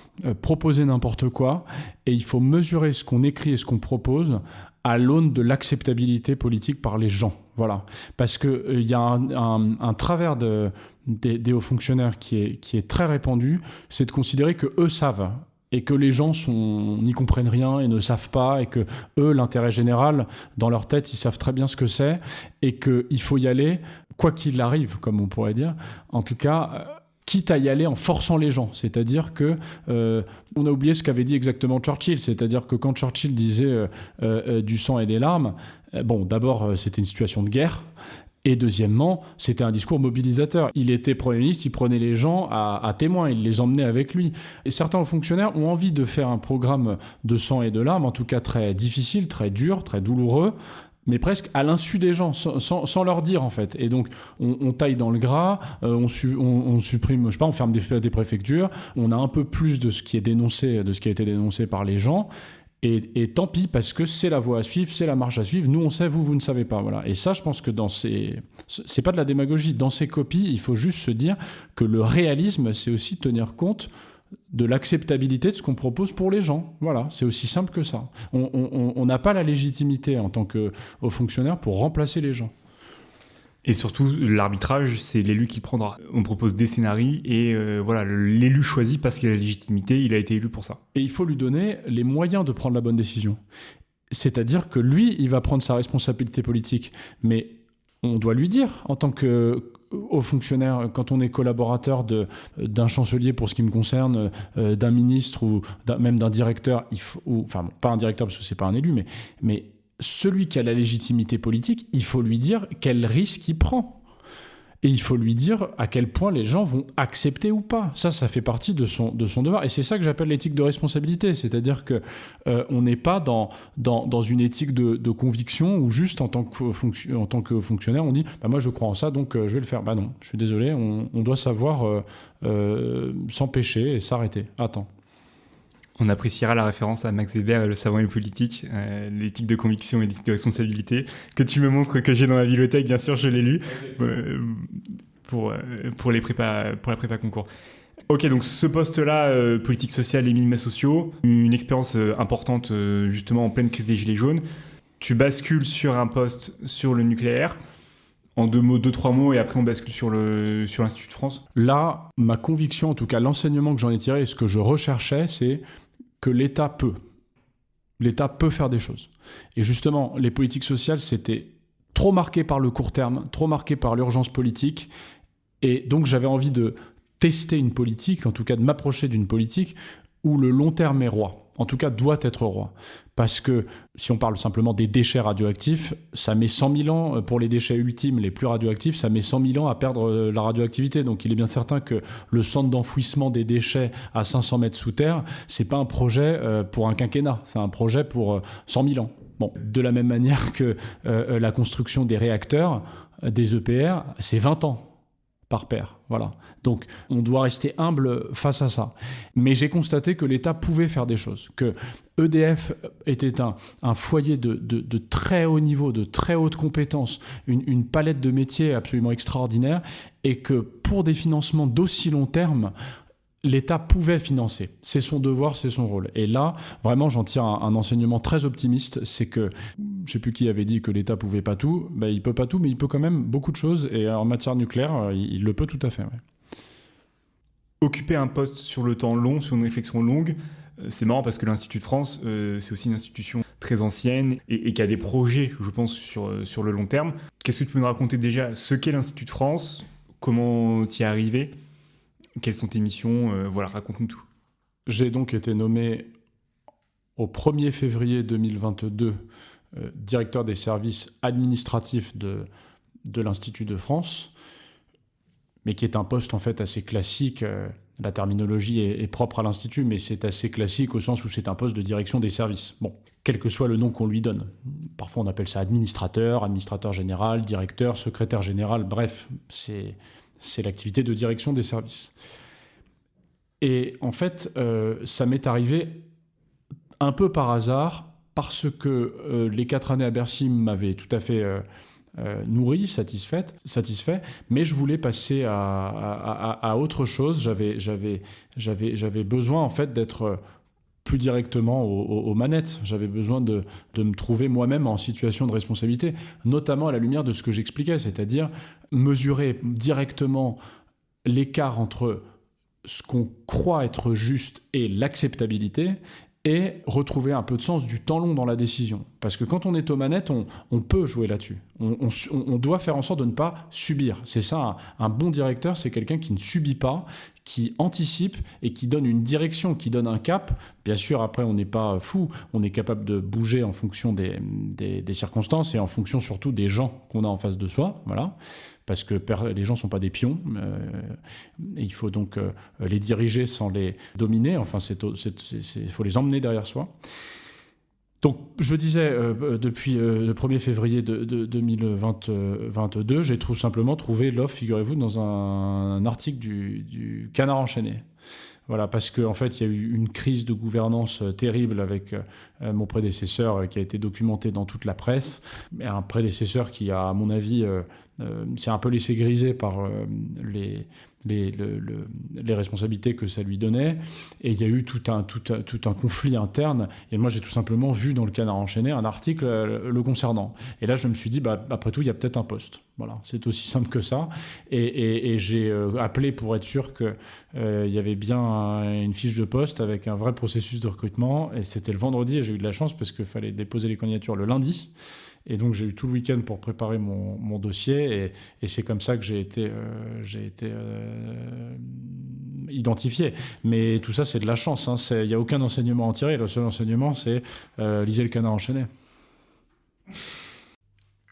proposer n'importe quoi, et il faut mesurer ce qu'on écrit et ce qu'on propose à l'aune de l'acceptabilité politique par les gens. Voilà. Parce qu'il y a un travers des hauts fonctionnaires qui est très répandu, c'est de considérer qu'eux savent et que les gens n'y comprennent rien et ne savent pas, et que eux, l'intérêt général, dans leur tête, ils savent très bien ce que c'est, et qu'il faut y aller, quoi qu'il arrive, comme on pourrait dire. En tout cas, quitte à y aller en forçant les gens. C'est-à-dire que on a oublié ce qu'avait dit exactement Churchill. C'est-à-dire que quand Churchill disait du sang et des larmes, bon, d'abord, c'était une situation de guerre. Et deuxièmement, c'était un discours mobilisateur. Il était Premier ministre, il prenait les gens à témoin, il les emmenait avec lui. Et certains fonctionnaires ont envie de faire un programme de sang et de larmes, en tout cas très difficile, très dur, très douloureux, mais presque à l'insu des gens, sans leur dire en fait. Et donc, on taille dans le gras, on supprime, je sais pas, on ferme des préfectures, on a un peu plus de ce qui est dénoncé, de ce qui a été dénoncé par les gens. Et tant pis, parce que c'est la voie à suivre, c'est la marche à suivre. Nous, on sait, vous ne savez pas. Voilà. Et ça, je pense que c'est pas de la démagogie. Dans ces copies, il faut juste se dire que le réalisme, c'est aussi tenir compte de l'acceptabilité de ce qu'on propose pour les gens. Voilà, c'est aussi simple que ça. On n'a pas la légitimité en tant que haut fonctionnaire pour remplacer les gens. Et surtout, l'arbitrage, c'est l'élu qui prendra. On propose des scénarios et voilà, l'élu choisit parce qu'il a la légitimité, il a été élu pour ça. Et il faut lui donner les moyens de prendre la bonne décision. C'est-à-dire que lui, il va prendre sa responsabilité politique. Mais on doit lui dire, en tant que haut fonctionnaire, quand on est collaborateur d'un chancelier pour ce qui me concerne, d'un ministre ou même d'un directeur, enfin, pas un directeur parce que c'est pas un élu, mais celui qui a la légitimité politique, il faut lui dire quel risque il prend. Et il faut lui dire à quel point les gens vont accepter ou pas. Ça fait partie de son devoir. Et c'est ça que j'appelle l'éthique de responsabilité. C'est-à-dire qu'on n'est pas dans une éthique de conviction où juste en tant que fonctionnaire, on dit bah, « moi je crois en ça, donc je vais le faire ». Bah non, je suis désolé, on doit savoir s'empêcher et s'arrêter. Attends. On appréciera la référence à Max Weber et le savant et le politique, l'éthique de conviction et l'éthique de responsabilité, que tu me montres que j'ai dans ma bibliothèque, bien sûr, je l'ai lu, pour la prépa concours. Ok, donc ce poste-là, politique sociale et minima sociaux, une expérience importante justement en pleine crise des Gilets jaunes. Tu bascules sur un poste sur le nucléaire, en 2-3 mots, et après on bascule sur l'Institut de France. Là, ma conviction, en tout cas l'enseignement que j'en ai tiré et ce que je recherchais, c'est que l'État peut. L'État peut faire des choses. Et justement, les politiques sociales, c'était trop marqué par le court terme, trop marqué par l'urgence politique. Et donc, j'avais envie de tester une politique, en tout cas de m'approcher d'une politique où le long terme est roi. En tout cas, doit être roi. Parce que si on parle simplement des déchets radioactifs, ça met 100 000 ans, pour les déchets ultimes, les plus radioactifs, ça met 100 000 ans à perdre la radioactivité. Donc il est bien certain que le centre d'enfouissement des déchets à 500 mètres sous terre, c'est pas un projet pour un quinquennat, c'est un projet pour 100 000 ans. Bon, de la même manière que la construction des réacteurs, des EPR, c'est 20 ans par paire. Voilà. Donc, on doit rester humble face à ça. Mais j'ai constaté que l'État pouvait faire des choses, que EDF était un foyer de très haut niveau, de très haute compétence, une palette de métiers absolument extraordinaire, et que pour des financements d'aussi long terme, l'État pouvait financer. C'est son devoir, c'est son rôle. Et là, vraiment, j'en tire un enseignement très optimiste, c'est que, je ne sais plus qui avait dit que l'État ne pouvait pas tout, ben, il ne peut pas tout, mais il peut quand même beaucoup de choses, et en matière nucléaire, il le peut tout à fait. Ouais. Occuper un poste sur le temps long, sur une réflexion longue, c'est marrant parce que l'Institut de France, c'est aussi une institution très ancienne et qui a des projets, je pense, sur le long terme. Qu'est-ce que tu peux nous raconter déjà ce qu'est l'Institut de France, comment tu y es arrivé ? Quelles sont tes missions ? Voilà, raconte-nous tout. J'ai donc été nommé au 1er février 2022 directeur des services administratifs de l'Institut de France, mais qui est un poste en fait assez classique la terminologie est propre à l'Institut, mais c'est assez classique au sens où c'est un poste de direction des services. Bon, quel que soit le nom qu'on lui donne. Parfois on appelle ça administrateur général, directeur, secrétaire général, bref, c'est l'activité de direction des services. Et en fait, ça m'est arrivé un peu par hasard, parce que les 4 années à Bercy m'avaient tout à fait nourri, satisfait, mais je voulais passer à autre chose. J'avais besoin en fait d'être plus directement aux manettes. J'avais besoin de me trouver moi-même en situation de responsabilité, notamment à la lumière de ce que j'expliquais, c'est-à-dire mesurer directement l'écart entre ce qu'on croit être juste et l'acceptabilité, et retrouver un peu de sens du temps long dans la décision. Parce que quand on est aux manettes, on peut jouer là-dessus. On doit faire en sorte de ne pas subir. C'est ça, un bon directeur, c'est quelqu'un qui ne subit pas, qui anticipe et qui donne une direction, qui donne un cap. Bien sûr, après, on n'est pas fou, on est capable de bouger en fonction des circonstances et en fonction surtout des gens qu'on a en face de soi, voilà. Parce que les gens ne sont pas des pions. Et il faut donc les diriger sans les dominer. Enfin, il faut les emmener derrière soi. Donc, je disais, depuis le 1er février de 2022, j'ai tout simplement trouvé l'offre, figurez-vous, dans un article du Canard enchaîné. Voilà, parce qu'en fait, il y a eu une crise de gouvernance terrible avec mon prédécesseur qui a été documenté dans toute la presse. Un prédécesseur qui, à mon avis, s'est un peu laissé griser par les responsabilités que ça lui donnait. Et il y a eu tout un conflit interne. Et moi, j'ai tout simplement vu dans le Canard enchaîné un article le concernant. Et là, je me suis dit, après tout, il y a peut-être un poste. Voilà, c'est aussi simple que ça. Et j'ai appelé pour être sûr qu'il y avait bien une fiche de poste avec un vrai processus de recrutement. Et c'était le vendredi, et j'ai eu de la chance parce qu'il fallait déposer les candidatures le lundi. Et donc, j'ai eu tout le week-end pour préparer mon dossier. Et c'est comme ça que j'ai été identifié. Mais tout ça, c'est de la chance. Il n'y a aucun enseignement à en tirer. Le seul enseignement, c'est lisez le Canard enchaîné.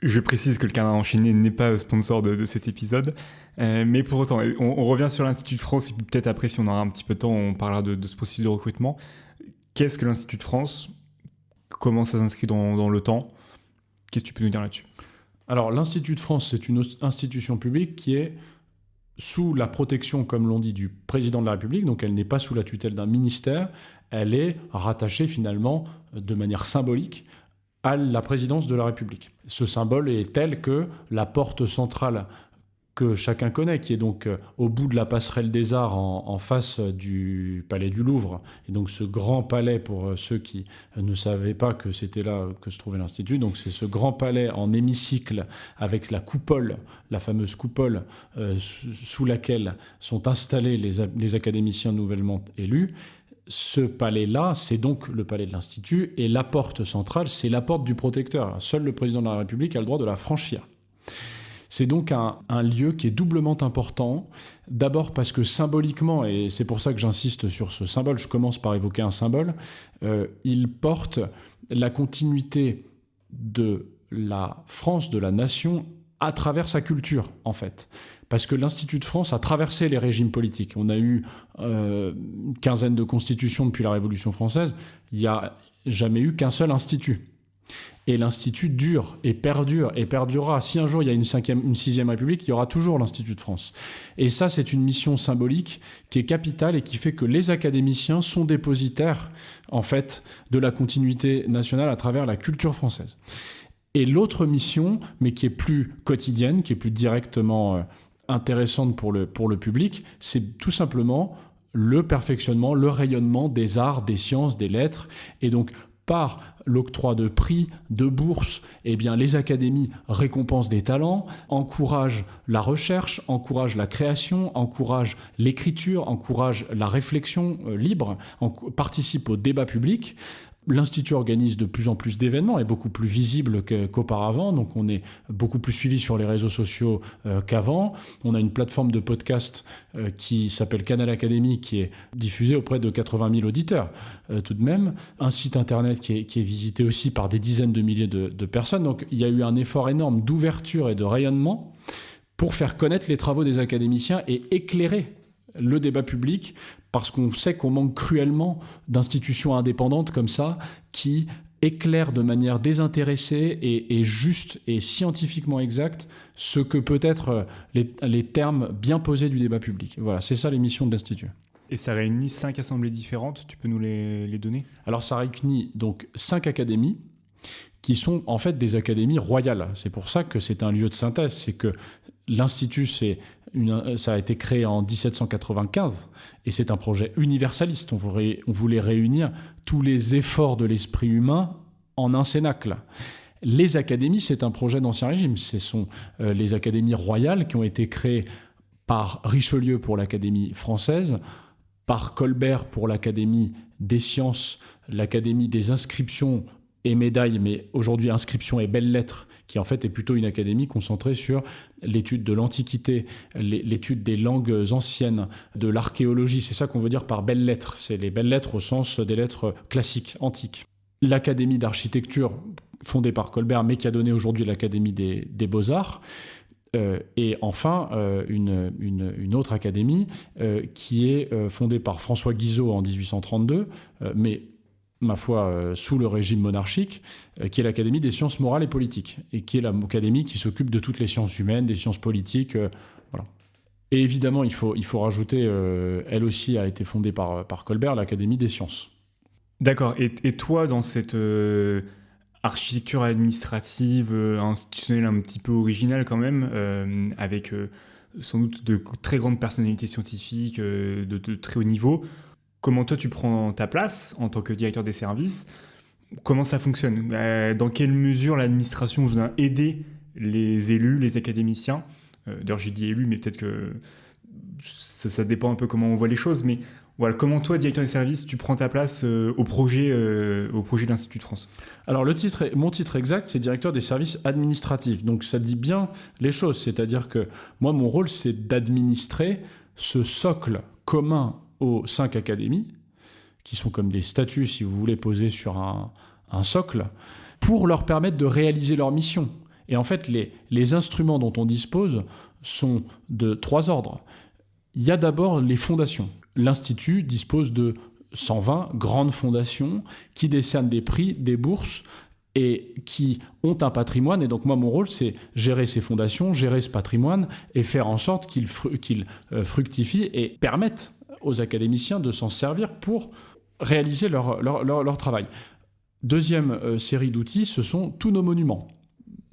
Je précise que le Canard enchaîné n'est pas sponsor de cet épisode. Mais pour autant, on revient sur l'Institut de France. Et peut-être après, si on aura un petit peu de temps, on parlera de ce processus de recrutement. Qu'est-ce que l'Institut de France ? Comment ça s'inscrit dans le temps ? Qu'est-ce que tu peux nous dire là-dessus ? Alors, l'Institut de France, c'est une institution publique qui est sous la protection, comme l'on dit, du président de la République. Donc, elle n'est pas sous la tutelle d'un ministère. Elle est rattachée, finalement, de manière symbolique, à la présidence de la République. Ce symbole est tel que la porte centrale que chacun connaît, qui est donc au bout de la passerelle des Arts en face du palais du Louvre. Et donc ce grand palais, pour ceux qui ne savaient pas que c'était là que se trouvait l'Institut, donc c'est ce grand palais en hémicycle avec la coupole, la fameuse coupole sous laquelle sont installés les académiciens nouvellement élus. Ce palais-là, c'est donc le palais de l'Institut, et la porte centrale, c'est la porte du protecteur. Seul le président de la République a le droit de la franchir. C'est donc un lieu qui est doublement important, d'abord parce que symboliquement, et c'est pour ça que j'insiste sur ce symbole, je commence par évoquer un symbole, il porte la continuité de la France, de la nation, à travers sa culture, en fait. Parce que l'Institut de France a traversé les régimes politiques. On a eu une quinzaine de constitutions depuis la Révolution française, il n'y a jamais eu qu'un seul institut. Et l'Institut dure et perdure et perdurera. Si un jour il y a une 6e République, il y aura toujours l'Institut de France. Et ça, c'est une mission symbolique qui est capitale et qui fait que les académiciens sont dépositaires, en fait, de la continuité nationale à travers la culture française. Et l'autre mission, mais qui est plus quotidienne, qui est plus directement intéressante pour le public, c'est tout simplement le perfectionnement, le rayonnement des arts, des sciences, des lettres. Et donc, par l'octroi de prix, de bourses, eh bien, les académies récompensent des talents, encouragent la recherche, encouragent la création, encouragent l'écriture, encouragent la réflexion libre, participent au débat public. L'Institut organise de plus en plus d'événements, est beaucoup plus visible qu'auparavant, donc on est beaucoup plus suivi sur les réseaux sociaux qu'avant. On a une plateforme de podcast qui s'appelle Canal Académie, qui est diffusée auprès de 80 000 auditeurs tout de même. Un site internet qui est visité aussi par des dizaines de milliers de personnes. Donc il y a eu un effort énorme d'ouverture et de rayonnement pour faire connaître les travaux des académiciens et éclairer le débat public, parce qu'on sait qu'on manque cruellement d'institutions indépendantes comme ça, qui éclairent de manière désintéressée et juste et scientifiquement exacte ce que peut être les termes bien posés du débat public. Voilà, c'est ça les missions de l'Institut. Et ça réunit 5 assemblées différentes, tu peux nous les donner ? Alors ça réunit donc 5 académies, qui sont en fait des académies royales. C'est pour ça que c'est un lieu de synthèse. C'est que l'Institut, ça a été créé en 1795 et c'est un projet universaliste. On voulait réunir tous les efforts de l'esprit humain en un cénacle. Les académies, c'est un projet d'Ancien Régime. Ce sont les académies royales qui ont été créées par Richelieu pour l'Académie française, par Colbert pour l'Académie des sciences, l'Académie des inscriptions et médailles, mais aujourd'hui inscriptions et belles-lettres, qui en fait est plutôt une académie concentrée sur l'étude de l'Antiquité, l'étude des langues anciennes, de l'archéologie. C'est ça qu'on veut dire par belles-lettres. C'est les belles-lettres au sens des lettres classiques, antiques. L'Académie d'architecture, fondée par Colbert, mais qui a donné aujourd'hui l'Académie des Beaux-Arts. Et enfin, une autre académie qui est fondée par François Guizot en 1832, mais ma foi, sous le régime monarchique, qui est l'Académie des sciences morales et politiques, et qui est l'académie qui s'occupe de toutes les sciences humaines, des sciences politiques. Voilà. Et évidemment, il faut rajouter, elle aussi a été fondée par Colbert, l'Académie des sciences. D'accord. Et toi, dans cette architecture administrative, institutionnelle un petit peu originale quand même, avec sans doute de très grandes personnalités scientifiques de très haut niveau, comment toi tu prends ta place en tant que directeur des services ? Comment ça fonctionne ? Dans quelle mesure l'administration vient aider les élus, les académiciens ? D'ailleurs j'ai dit élus, mais peut-être que ça dépend un peu comment on voit les choses, mais voilà, comment toi, directeur des services, tu prends ta place au projet de l'Institut de France ? Alors mon titre exact, c'est directeur des services administratifs, donc ça dit bien les choses, c'est-à-dire que moi mon rôle c'est d'administrer ce socle commun aux 5 académies, qui sont comme des statues, si vous voulez, posées sur un socle, pour leur permettre de réaliser leur mission. Et en fait, les instruments dont on dispose sont de 3 ordres. Il y a d'abord les fondations. L'Institut dispose de 120 grandes fondations qui décernent des prix, des bourses, et qui ont un patrimoine. Et donc moi, mon rôle, c'est gérer ces fondations, gérer ce patrimoine, et faire en sorte qu'il fructifie et permette aux académiciens de s'en servir pour réaliser leur travail. Deuxième série d'outils, ce sont tous nos monuments.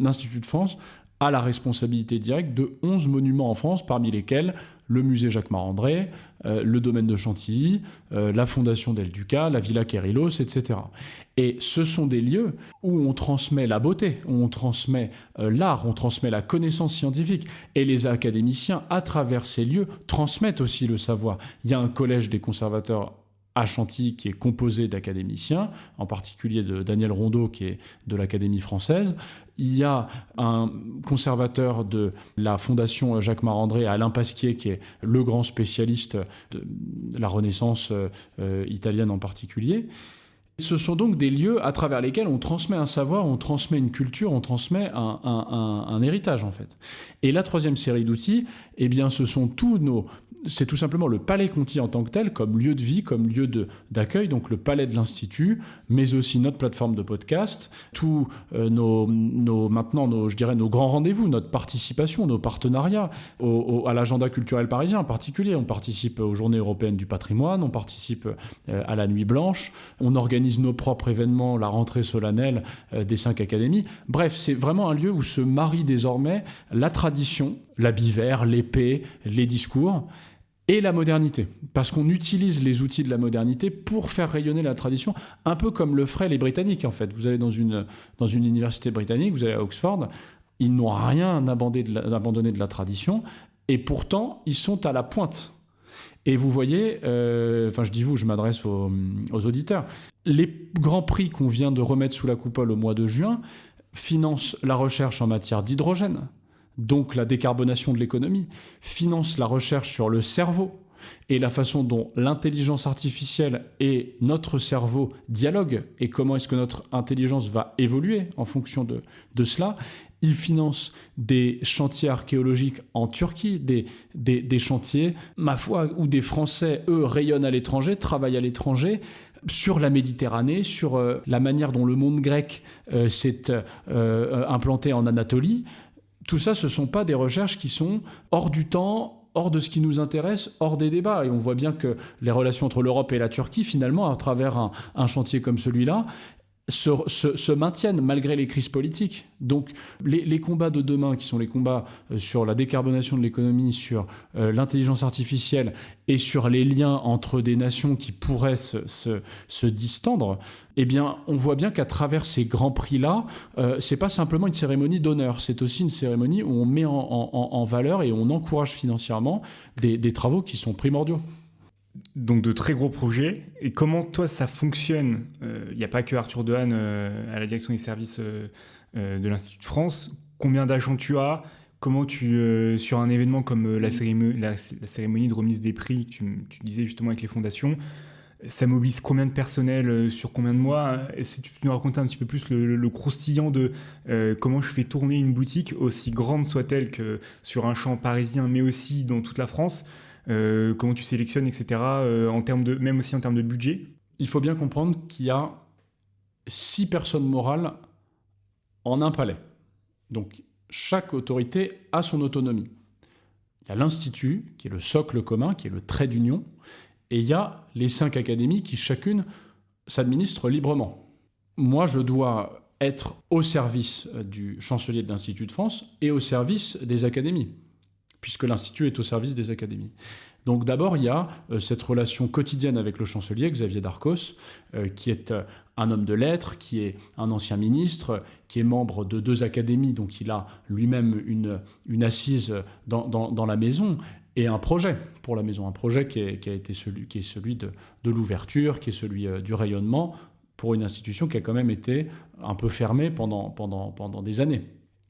L'Institut de France a la responsabilité directe de 11 monuments en France, parmi lesquels le musée Jacques-Marandré, le domaine de Chantilly, la fondation Del Duca, la Villa Quérilos, etc. Et ce sont des lieux où on transmet la beauté, où on transmet l'art, on transmet la connaissance scientifique. Et les académiciens, à travers ces lieux, transmettent aussi le savoir. Il y a un collège des conservateurs à Chantilly qui est composé d'académiciens, en particulier de Daniel Rondeau qui est de l'Académie française. Il y a un conservateur de la Fondation Jacques-Marandré, Alain Pasquier, qui est le grand spécialiste de la Renaissance italienne en particulier. Ce sont donc des lieux à travers lesquels on transmet un savoir, on transmet une culture, on transmet un héritage en fait. Et la troisième série d'outils, eh bien, c'est tout simplement le Palais Conti en tant que tel, comme lieu de vie, comme lieu d'accueil, donc le Palais de l'Institut, mais aussi notre plateforme de podcast, tous nos grands rendez-vous, notre participation, nos partenariats à l'agenda culturel parisien en particulier. On participe aux Journées européennes du patrimoine, on participe à la Nuit Blanche, on organise nos propres événements, la rentrée solennelle des 5 académies. Bref, c'est vraiment un lieu où se marient désormais la tradition, la bivère, l'épée, les discours, et la modernité, parce qu'on utilise les outils de la modernité pour faire rayonner la tradition, un peu comme le feraient les Britanniques en fait. Vous allez dans une université britannique, vous allez à Oxford, ils n'ont rien abandonné de la tradition, et pourtant ils sont à la pointe. Et vous voyez, je dis vous, je m'adresse aux auditeurs, les grands prix qu'on vient de remettre sous la coupole au mois de juin financent la recherche en matière d'hydrogène, donc la décarbonation de l'économie, finance la recherche sur le cerveau et la façon dont l'intelligence artificielle et notre cerveau dialoguent et comment est-ce que notre intelligence va évoluer en fonction de cela. Il finance des chantiers archéologiques en Turquie, des chantiers, ma foi, où des Français, eux, rayonnent à l'étranger, travaillent à l'étranger, sur la Méditerranée, sur la manière dont le monde grec s'est implanté en Anatolie. Tout ça, ce ne sont pas des recherches qui sont hors du temps, hors de ce qui nous intéresse, hors des débats. Et on voit bien que les relations entre l'Europe et la Turquie, finalement, à travers un chantier comme celui-là, se maintiennent malgré les crises politiques. Donc les combats de demain, qui sont les combats sur la décarbonation de l'économie, sur l'intelligence artificielle et sur les liens entre des nations qui pourraient se distendre, eh bien, on voit bien qu'à travers ces grands prix-là, c'est pas simplement une cérémonie d'honneur, c'est aussi une cérémonie où on met en valeur et on encourage financièrement des travaux qui sont primordiaux. Donc de très gros projets. Et comment toi ça fonctionne? Il n'y a pas que Arthur Dehaene à la direction des services de l'Institut de France. Combien d'agents tu as? Comment sur un événement comme la cérémonie de remise des prix, tu disais justement avec les fondations, ça mobilise combien de personnel sur combien de mois? Est-ce que tu peux nous raconter un petit peu plus le croustillant de comment je fais tourner une boutique, aussi grande soit-elle que sur un champ parisien, mais aussi dans toute la France? Comment tu sélectionnes, etc., même aussi en termes de budget? Il faut bien comprendre qu'il y a 6 personnes morales en un palais. Donc, chaque autorité a son autonomie. Il y a l'Institut, qui est le socle commun, qui est le trait d'union, et il y a les 5 académies qui, chacune, s'administrent librement. Moi, je dois être au service du chancelier de l'Institut de France et au service des académies, puisque l'Institut est au service des académies. Donc d'abord, il y a cette relation quotidienne avec le chancelier, Xavier Darcos, qui est un homme de lettres, qui est un ancien ministre, qui est membre de 2 académies, donc il a lui-même une assise dans la maison, et un projet pour la maison, un projet qui est celui de l'ouverture, qui est celui du rayonnement, pour une institution qui a quand même été un peu fermée pendant des années.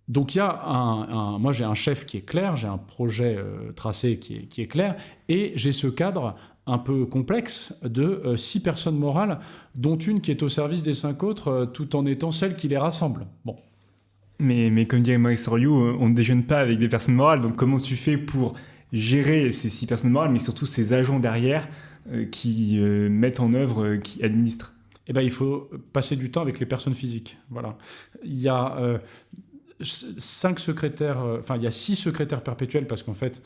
Donc il y a moi j'ai un chef qui est clair, j'ai un projet tracé qui est clair, et j'ai ce cadre un peu complexe de 6 personnes morales, dont une qui est au service des 5 autres, tout en étant celle qui les rassemble. Bon. Mais comme dirait Maurice Rioux, on ne déjeune pas avec des personnes morales, donc comment tu fais pour gérer ces 6 personnes morales, mais surtout ces agents derrière qui mettent en œuvre, qui administrent? Eh bien, il faut passer du temps avec les personnes physiques. Voilà. Il y a 5 secrétaires, il y a 6 secrétaires perpétuels, parce qu'en fait,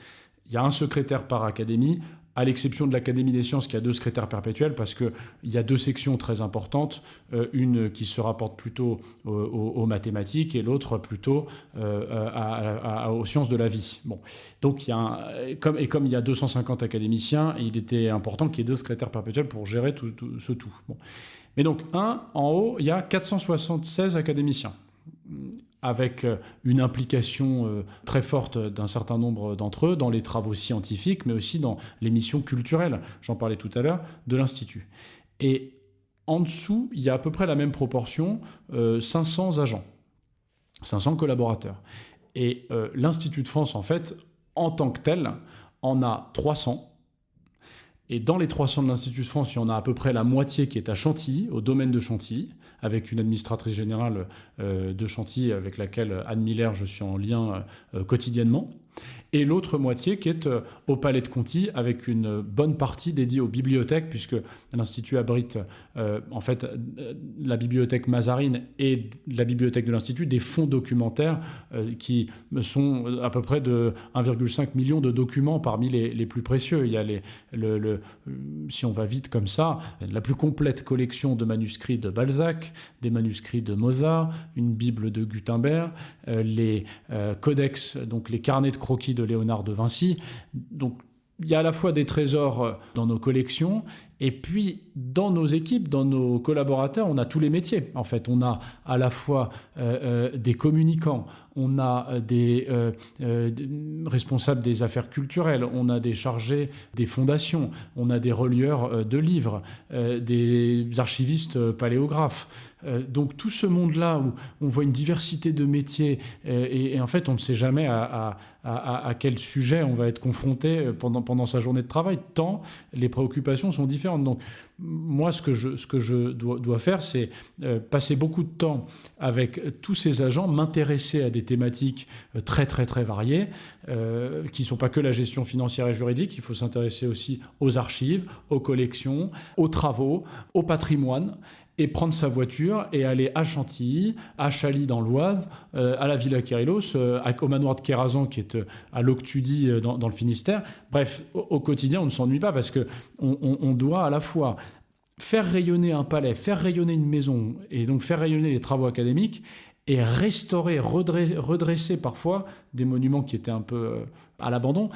il y a un secrétaire par académie, à l'exception de l'Académie des sciences qui a 2 secrétaires perpétuels, parce qu'il y a 2 sections très importantes, une qui se rapporte plutôt aux mathématiques et l'autre plutôt aux sciences de la vie. Bon. Donc, comme il y a 250 académiciens, il était important qu'il y ait 2 secrétaires perpétuels pour gérer tout ce tout. Bon. Mais donc, en haut, il y a 476 académiciens, avec une implication très forte d'un certain nombre d'entre eux dans les travaux scientifiques, mais aussi dans les missions culturelles, j'en parlais tout à l'heure, de l'Institut. Et en dessous, il y a à peu près la même proportion, 500 agents, 500 collaborateurs. Et l'Institut de France, en fait, en tant que tel, en a 300. Et dans les 300 de l'Institut de France, il y en a à peu près la moitié qui est à Chantilly, au domaine de Chantilly, avec une administratrice générale de Chantilly avec laquelle, Anne Miller, je suis en lien quotidiennement. Et l'autre moitié qui est au Palais de Conti, avec une bonne partie dédiée aux bibliothèques, puisque l'Institut abrite en fait la bibliothèque Mazarine et la bibliothèque de l'Institut, des fonds documentaires qui sont à peu près de 1,5 million de documents parmi les plus précieux. Il y a si on va vite comme ça, la plus complète collection de manuscrits de Balzac, des manuscrits de Mozart, une Bible de Gutenberg, les codex, donc les carnets de croquis de Léonard de Vinci. Donc, il y a à la fois des trésors dans nos collections, et puis dans nos équipes, dans nos collaborateurs, on a tous les métiers. En fait, on a à la fois des communicants, on a des responsables des affaires culturelles, on a des chargés des fondations, on a des relieurs de livres, des archivistes paléographes. Donc tout ce monde-là où on voit une diversité de métiers et en fait on ne sait jamais à quel sujet on va être confronté pendant sa journée de travail, tant les préoccupations sont différentes. différentes. Donc, moi, ce que je dois faire, c'est passer beaucoup de temps avec tous ces agents, m'intéresser à des thématiques très, très, très variées, qui ne sont pas que la gestion financière et juridique. Il faut s'intéresser aussi aux archives, aux collections, aux travaux, au patrimoine, et prendre sa voiture et aller à Chantilly, à Chaly dans l'Oise, à la Villa Kérylos, au manoir de Kérazan qui est à Loctudy dans le Finistère. Bref, au quotidien, on ne s'ennuie pas parce qu'on doit à la fois faire rayonner un palais, faire rayonner une maison et donc faire rayonner les travaux académiques et restaurer, redresser parfois des monuments qui étaient un peu à l'abandon,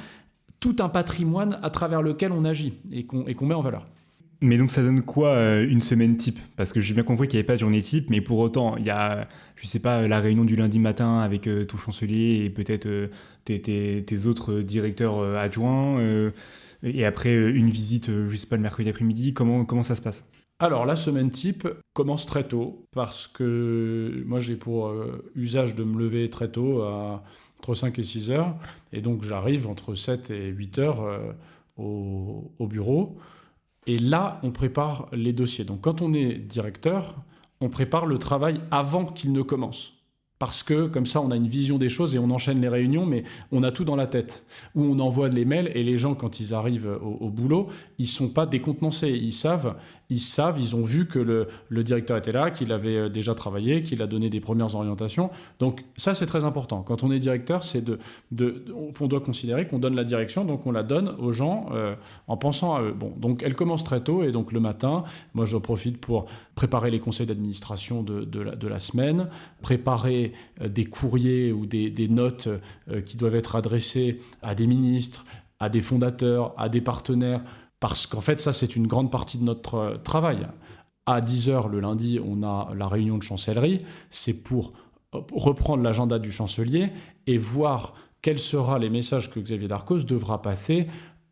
tout un patrimoine à travers lequel on agit et qu'on met en valeur. Mais donc ça donne quoi une semaine type? Parce que j'ai bien compris qu'il n'y avait pas de journée type, mais pour autant, il y a, je sais pas, la réunion du lundi matin avec ton chancelier et peut-être tes autres directeurs adjoints, et après une visite, je sais pas, le mercredi après-midi. Comment ça se passe? Alors, la semaine type commence très tôt parce que moi, j'ai pour usage de me lever très tôt, entre 5 et 6 heures. Et donc, j'arrive entre 7 et 8 heures au bureau. Et là, on prépare les dossiers. Donc, quand on est directeur, on prépare le travail avant qu'il ne commence. Parce que, comme ça, on a une vision des choses et on enchaîne les réunions, mais on a tout dans la tête. Ou on envoie les mails et les gens, quand ils arrivent au boulot, ils ne sont pas décontenancés. Ils savent, ils ont vu que le directeur était là, qu'il avait déjà travaillé, qu'il a donné des premières orientations. Donc, ça, c'est très important. Quand on est directeur, on doit considérer qu'on donne la direction, donc on la donne aux gens en pensant à eux. Bon, donc, elle commence très tôt et donc le matin, moi, je profite pour préparer les conseils d'administration de la semaine, préparer des courriers ou des notes qui doivent être adressées à des ministres, à des fondateurs, à des partenaires, parce qu'en fait, ça, c'est une grande partie de notre travail. À 10h le lundi, on a la réunion de chancellerie. C'est pour reprendre l'agenda du chancelier et voir quels seront les messages que Xavier Darcos devra passer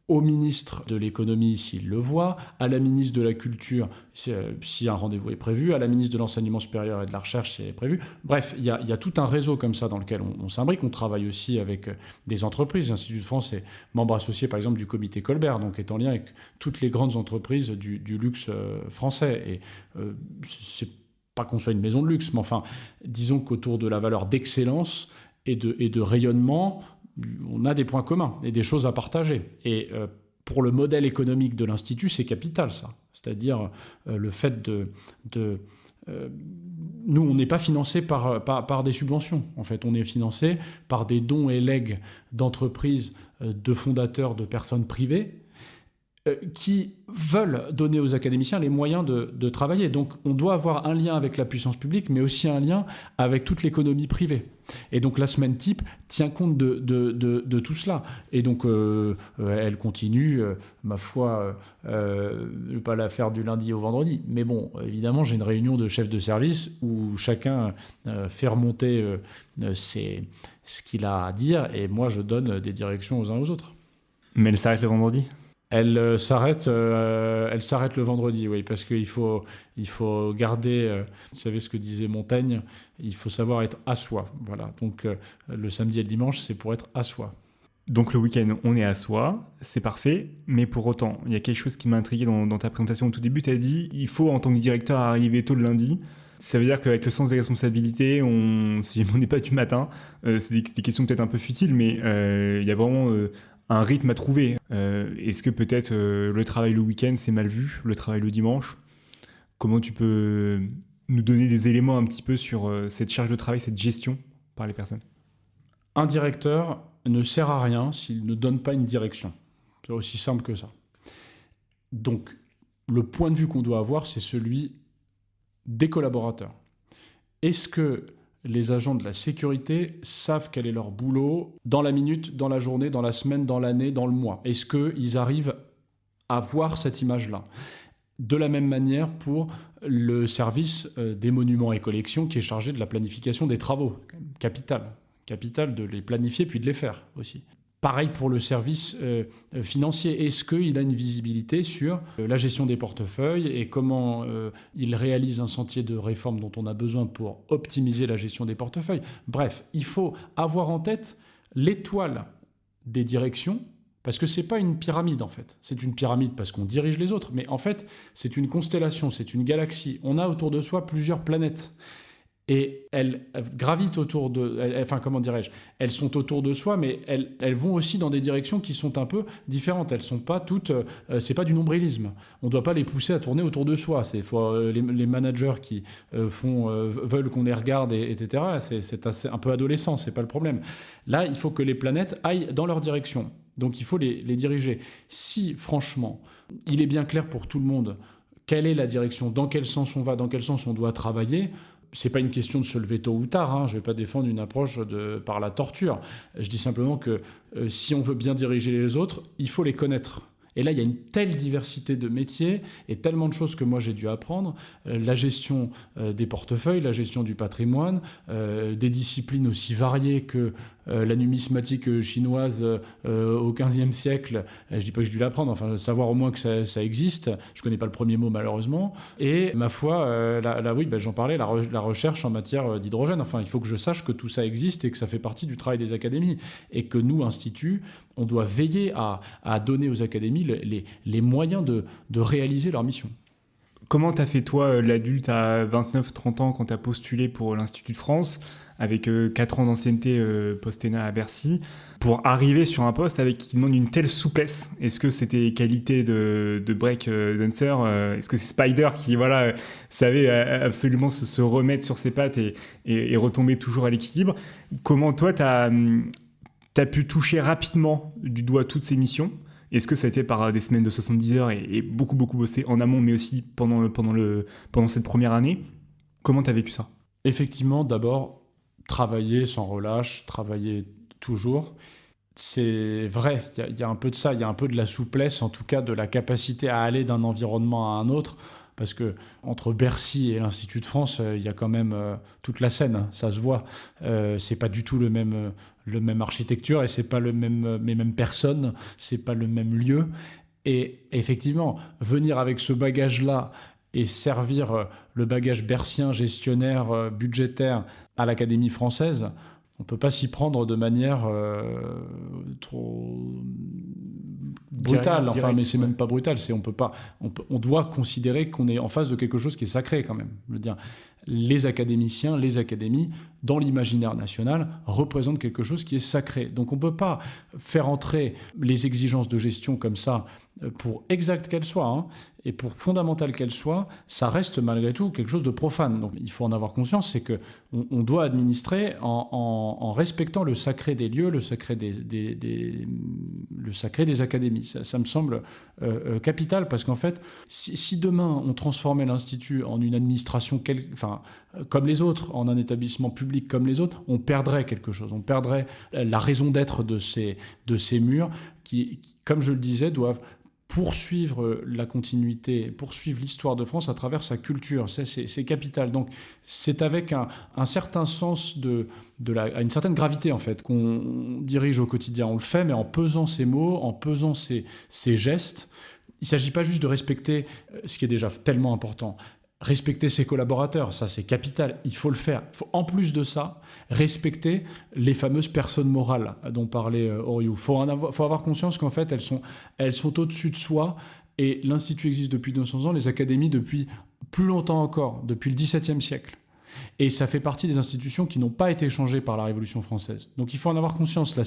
au ministre de l'économie s'il le voit, à la ministre de la culture si un rendez-vous est prévu, à la ministre de l'enseignement supérieur et de la recherche si c'est prévu. Bref, il y a tout un réseau comme ça dans lequel on s'imbrique. On travaille aussi avec des entreprises. L'Institut de France est membre associé par exemple du comité Colbert, donc est en lien avec toutes les grandes entreprises du luxe français. Et c'est pas qu'on soit une maison de luxe, mais enfin, disons qu'autour de la valeur d'excellence et de rayonnement, on a des points communs et des choses à partager. Et pour le modèle économique de l'Institut, c'est capital, ça. C'est-à-dire le fait nous, on n'est pas financé par des subventions. En fait, on est financé par des dons et legs d'entreprises, de fondateurs, de personnes privées qui veulent donner aux académiciens les moyens de travailler. Donc, on doit avoir un lien avec la puissance publique, mais aussi un lien avec toute l'économie privée. Et donc, la semaine type tient compte de tout cela. Et donc, elle continue, ma foi, je ne vais pas la faire du lundi au vendredi. Mais bon, évidemment, j'ai une réunion de chefs de service où chacun fait remonter ce qu'il a à dire. Et moi, je donne des directions aux uns aux autres. Mais elle s'arrête le vendredi ? Elle s'arrête le vendredi, oui, parce qu'il faut garder, vous savez ce que disait Montaigne, il faut savoir être à soi. Voilà. Donc le samedi et le dimanche, c'est pour être à soi. Donc le week-end, on est à soi, c'est parfait, mais pour autant, il y a quelque chose qui m'a intrigué dans ta présentation au tout début. Tu as dit il faut, en tant que directeur, arriver tôt le lundi. Ça veut dire qu'avec le sens des responsabilités, on n'est pas du matin. C'est des questions peut-être un peu futiles, mais il y a vraiment un rythme à trouver. Est-ce que peut-être le travail le week-end, c'est mal vu, le travail le dimanche? Comment tu peux nous donner des éléments un petit peu sur cette charge de travail, cette gestion par les personnes? Un directeur ne sert à rien s'il ne donne pas une direction. C'est aussi simple que ça. Donc, le point de vue qu'on doit avoir, c'est celui des collaborateurs. Est-ce que les agents de la sécurité savent quel est leur boulot dans la minute, dans la journée, dans la semaine, dans l'année, dans le mois? Est-ce qu'ils arrivent à voir cette image-là? De la même manière pour le service des monuments et collections qui est chargé de la planification des travaux. Capital de les planifier puis de les faire aussi. Pareil pour le service financier. Est-ce qu'il a une visibilité sur la gestion des portefeuilles et comment il réalise un sentier de réforme dont on a besoin pour optimiser la gestion des portefeuilles? Bref, il faut avoir en tête l'étoile des directions Parce que c'est pas une pyramide, en fait. C'est une pyramide parce qu'on dirige les autres, mais en fait, c'est une constellation, c'est une galaxie. On a autour de soi plusieurs planètes. Et elles gravitent autour de... Elles sont autour de soi, mais elles vont aussi dans des directions qui sont un peu différentes. Elles sont pas toutes... c'est pas du nombrilisme. On ne doit pas les pousser à tourner autour de soi. Les managers qui veulent qu'on les regarde, etc., c'est un peu adolescent, c'est pas le problème. Là, il faut que les planètes aillent dans leur direction. Donc il faut les diriger. Si, franchement, il est bien clair pour tout le monde quelle est la direction, dans quel sens on va, dans quel sens on doit travailler... C'est pas une question de se lever tôt ou tard, hein. Je vais pas défendre une approche par la torture. Je dis simplement que si on veut bien diriger les autres, il faut les connaître. Et là, il y a une telle diversité de métiers et tellement de choses que moi j'ai dû apprendre. La gestion des portefeuilles, la gestion du patrimoine, des disciplines aussi variées que la numismatique chinoise au XVe siècle. Je dis pas que j'ai dû l'apprendre, enfin savoir au moins que ça existe. Je connais pas le premier mot malheureusement. Et ma foi, j'en parlais, la recherche en matière d'hydrogène. Enfin, il faut que je sache que tout ça existe et que ça fait partie du travail des académies. Et que nous, instituts, on doit veiller à donner aux académies les moyens de réaliser leur mission. Comment t'as fait toi, l'adulte à 29-30 ans, quand t'as postulé pour l'Institut de France, avec 4 ans d'ancienneté post-ENA à Bercy, pour arriver sur un poste qui demande une telle souplesse? Est-ce que c'était qualité de break dancer? Est-ce que c'est Spider qui savait absolument se remettre sur ses pattes et retomber toujours à l'équilibre? Comment toi, t'as pu toucher rapidement du doigt toutes ces missions? Est-ce que ça a été par des semaines de 70 heures et beaucoup bossé en amont, mais aussi pendant cette première année? Comment tu as vécu ça? Effectivement, d'abord, travailler sans relâche, travailler toujours. C'est vrai, il y a un peu de ça, il y a un peu de la souplesse, en tout cas de la capacité à aller d'un environnement à un autre. Parce que entre Bercy et l'Institut de France, il y a quand même toute la Seine, hein, ça se voit. C'est pas du tout le même architecture et c'est pas les mêmes personnes, c'est pas le même lieu. Et effectivement, venir avec ce bagage-là et servir le bagage bercien, gestionnaire, budgétaire à l'Académie française, on ne peut pas s'y prendre de manière trop brutale. Mais c'est même pas brutal. On doit considérer qu'on est en face de quelque chose qui est sacré quand même. Je veux dire, les académiciens, les académies, dans l'imaginaire national, représentent quelque chose qui est sacré. Donc on ne peut pas faire entrer les exigences de gestion comme ça, pour exactes qu'elles soient, hein, et pour fondamentales qu'elles soient, ça reste malgré tout quelque chose de profane. Donc il faut en avoir conscience, c'est qu'on doit administrer en respectant le sacré des lieux, le sacré des académies. Ça me semble capital, parce qu'en fait, si demain on transformait l'Institut en une administration comme les autres, en un établissement public comme les autres, on perdrait quelque chose. On perdrait la raison d'être de ces murs qui, comme je le disais, doivent poursuivre la continuité, poursuivre l'histoire de France à travers sa culture. C'est capital. Donc c'est avec un certain sens une certaine gravité en fait qu'on dirige au quotidien. On le fait, mais en pesant ses mots, en pesant ses gestes. Il ne s'agit pas juste de respecter ce qui est déjà tellement important. Respecter ses collaborateurs, ça c'est capital, il faut le faire. Il faut en plus de ça respecter les fameuses personnes morales dont parlait Oriou. Il faut avoir conscience qu'en fait elles sont au-dessus de soi, et l'Institut existe depuis 200 ans, les académies depuis plus longtemps encore, depuis le XVIIe siècle. Et ça fait partie des institutions qui n'ont pas été changées par la Révolution française. Donc il faut en avoir conscience. Là,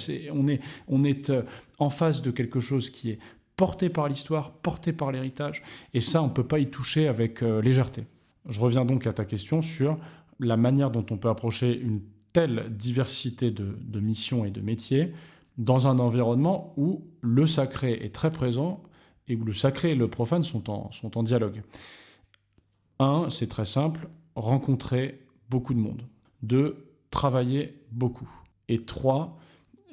on est en face de quelque chose qui est porté par l'histoire, porté par l'héritage, et ça, on ne peut pas y toucher avec légèreté. Je reviens donc à ta question sur la manière dont on peut approcher une telle diversité de missions et de métiers dans un environnement où le sacré est très présent et où le sacré et le profane sont en dialogue. 1, c'est très simple, rencontrer beaucoup de monde. 2, travailler beaucoup. Et 3,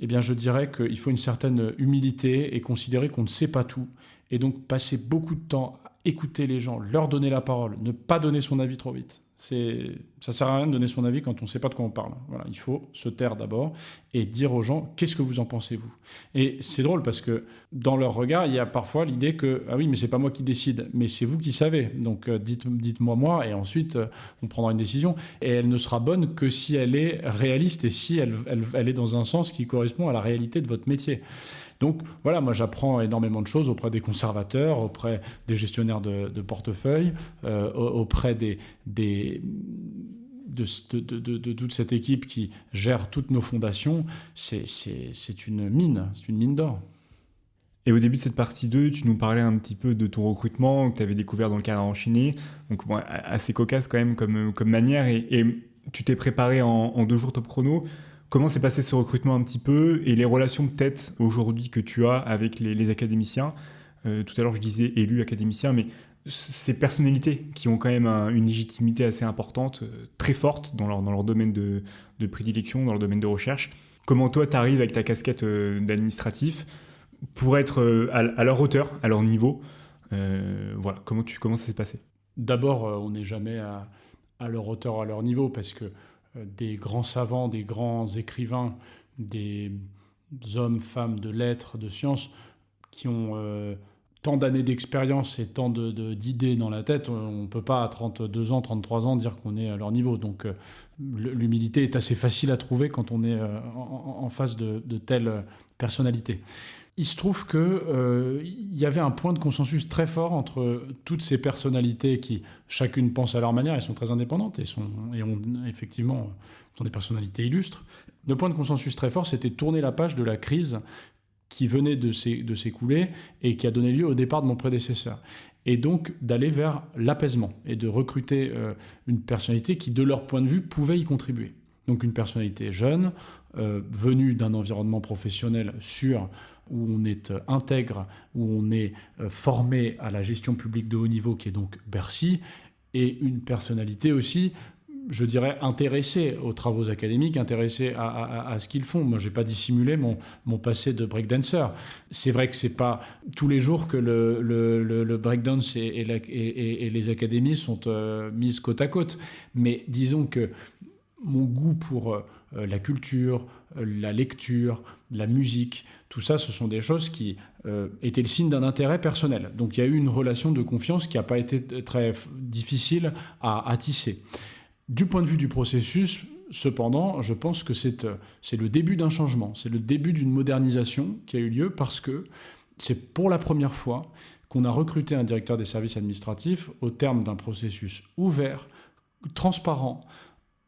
je dirais qu'il faut une certaine humilité et considérer qu'on ne sait pas tout. Et donc passer beaucoup de temps à écouter les gens, leur donner la parole, ne pas donner son avis trop vite. Ça ne sert à rien de donner son avis quand on ne sait pas de quoi on parle. Voilà, il faut se taire d'abord et dire aux gens « Qu'est-ce que vous en pensez, vous ?» Et c'est drôle parce que dans leur regard, il y a parfois l'idée que « Ah oui, mais c'est pas moi qui décide, mais c'est vous qui savez. Donc dites-moi moi et ensuite on prendra une décision. » Et elle ne sera bonne que si elle est réaliste et si elle est dans un sens qui correspond à la réalité de votre métier. Donc voilà, moi j'apprends énormément de choses auprès des conservateurs, auprès des gestionnaires de portefeuille, auprès de toute cette équipe qui gère toutes nos fondations. C'est une mine d'or. Et au début de cette partie 2, tu nous parlais un petit peu de ton recrutement que tu avais découvert dans le cadre enchaîné. Donc bon, assez cocasse quand même comme manière. Et tu t'es préparé en 2 jours top chrono. Comment s'est passé ce recrutement un petit peu et les relations peut-être aujourd'hui que tu as avec les académiciens? Tout à l'heure je disais élus académiciens, mais ces personnalités qui ont quand même une légitimité assez importante, très forte dans leur domaine de prédilection, dans leur domaine de recherche. Comment toi tu arrives avec ta casquette d'administratif pour être à leur hauteur, à leur niveau? Voilà, comment ça s'est passé? D'abord, on n'est jamais à leur hauteur, à leur niveau, parce que des grands savants, des grands écrivains, des hommes, femmes de lettres, de sciences, qui ont tant d'années d'expérience et tant d'idées dans la tête, on ne peut pas à 32 ans, 33 ans dire qu'on est à leur niveau. Donc l'humilité est assez facile à trouver quand on est en face de telles personnalités. Il se trouve qu'il y avait un point de consensus très fort entre toutes ces personnalités qui, chacune pense à leur manière, elles sont très indépendantes effectivement, sont des personnalités illustres. Le point de consensus très fort, c'était tourner la page de la crise qui venait de s'écouler et qui a donné lieu au départ de mon prédécesseur. Et donc d'aller vers l'apaisement et de recruter une personnalité qui, de leur point de vue, pouvait y contribuer. Donc une personnalité jeune, venue d'un environnement professionnel sûr, où on est intègre, où on est formé à la gestion publique de haut niveau, qui est donc Bercy, et une personnalité aussi, je dirais, intéressée aux travaux académiques, intéressée à ce qu'ils font. Moi, je n'ai pas dissimulé mon passé de breakdancer. C'est vrai que ce n'est pas tous les jours que le breakdance et les académies sont mises côte à côte. Mais disons que mon goût pour la culture, la lecture, la musique, tout ça, ce sont des choses qui étaient le signe d'un intérêt personnel. Donc il y a eu une relation de confiance qui n'a pas été très difficile à tisser. Du point de vue du processus, cependant, je pense que c'est le début d'un changement, c'est le début d'une modernisation qui a eu lieu parce que c'est pour la première fois qu'on a recruté un directeur des services administratifs au terme d'un processus ouvert, transparent,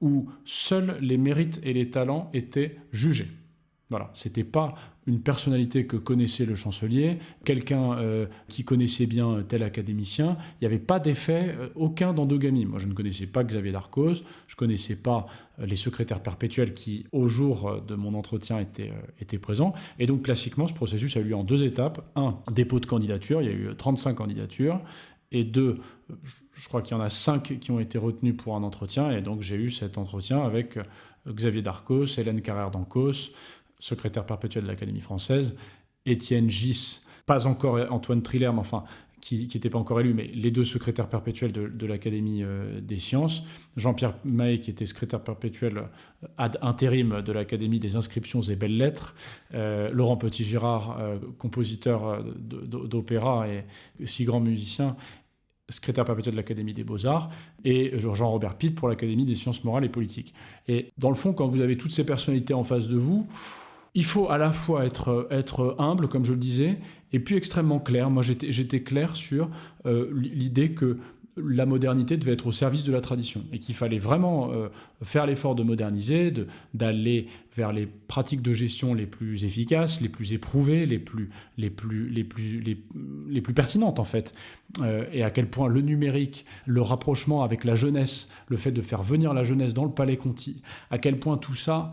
où seuls les mérites et les talents étaient jugés. Voilà, c'était pas une personnalité que connaissait le chancelier, quelqu'un qui connaissait bien tel académicien. Il n'y avait pas d'effet, aucun d'endogamie. Moi, je ne connaissais pas Xavier Darcos, je ne connaissais pas les secrétaires perpétuels qui, au jour de mon entretien, étaient présents. Et donc, classiquement, ce processus a eu lieu en 2 étapes. 1, dépôt de candidature, il y a eu 35 candidatures. Et 2, je crois qu'il y en a 5 qui ont été retenus pour un entretien. Et donc, j'ai eu cet entretien avec Xavier Darcos, Hélène Carrère-Dancos, secrétaire perpétuel de l'Académie française, Étienne Gis, pas encore Antoine Triller, mais enfin, qui n'était pas encore élu, mais les 2 secrétaires perpétuels de l'Académie des sciences, Jean-Pierre Mahé, qui était secrétaire perpétuel ad intérim de l'Académie des inscriptions et belles-lettres, Laurent Petit-Girard, compositeur d'opéra et si grand musicien, secrétaire perpétuel de l'Académie des Beaux-Arts, et Jean-Robert Pitt pour l'Académie des sciences morales et politiques. Et dans le fond, quand vous avez toutes ces personnalités en face de vous, il faut à la fois être humble, comme je le disais, et puis extrêmement clair. Moi, j'étais clair sur l'idée que la modernité devait être au service de la tradition et qu'il fallait vraiment faire l'effort de moderniser, d'aller vers les pratiques de gestion les plus efficaces, les plus éprouvées, les plus pertinentes en fait. Et à quel point le numérique, le rapprochement avec la jeunesse, le fait de faire venir la jeunesse dans le Palais Conti, à quel point tout ça,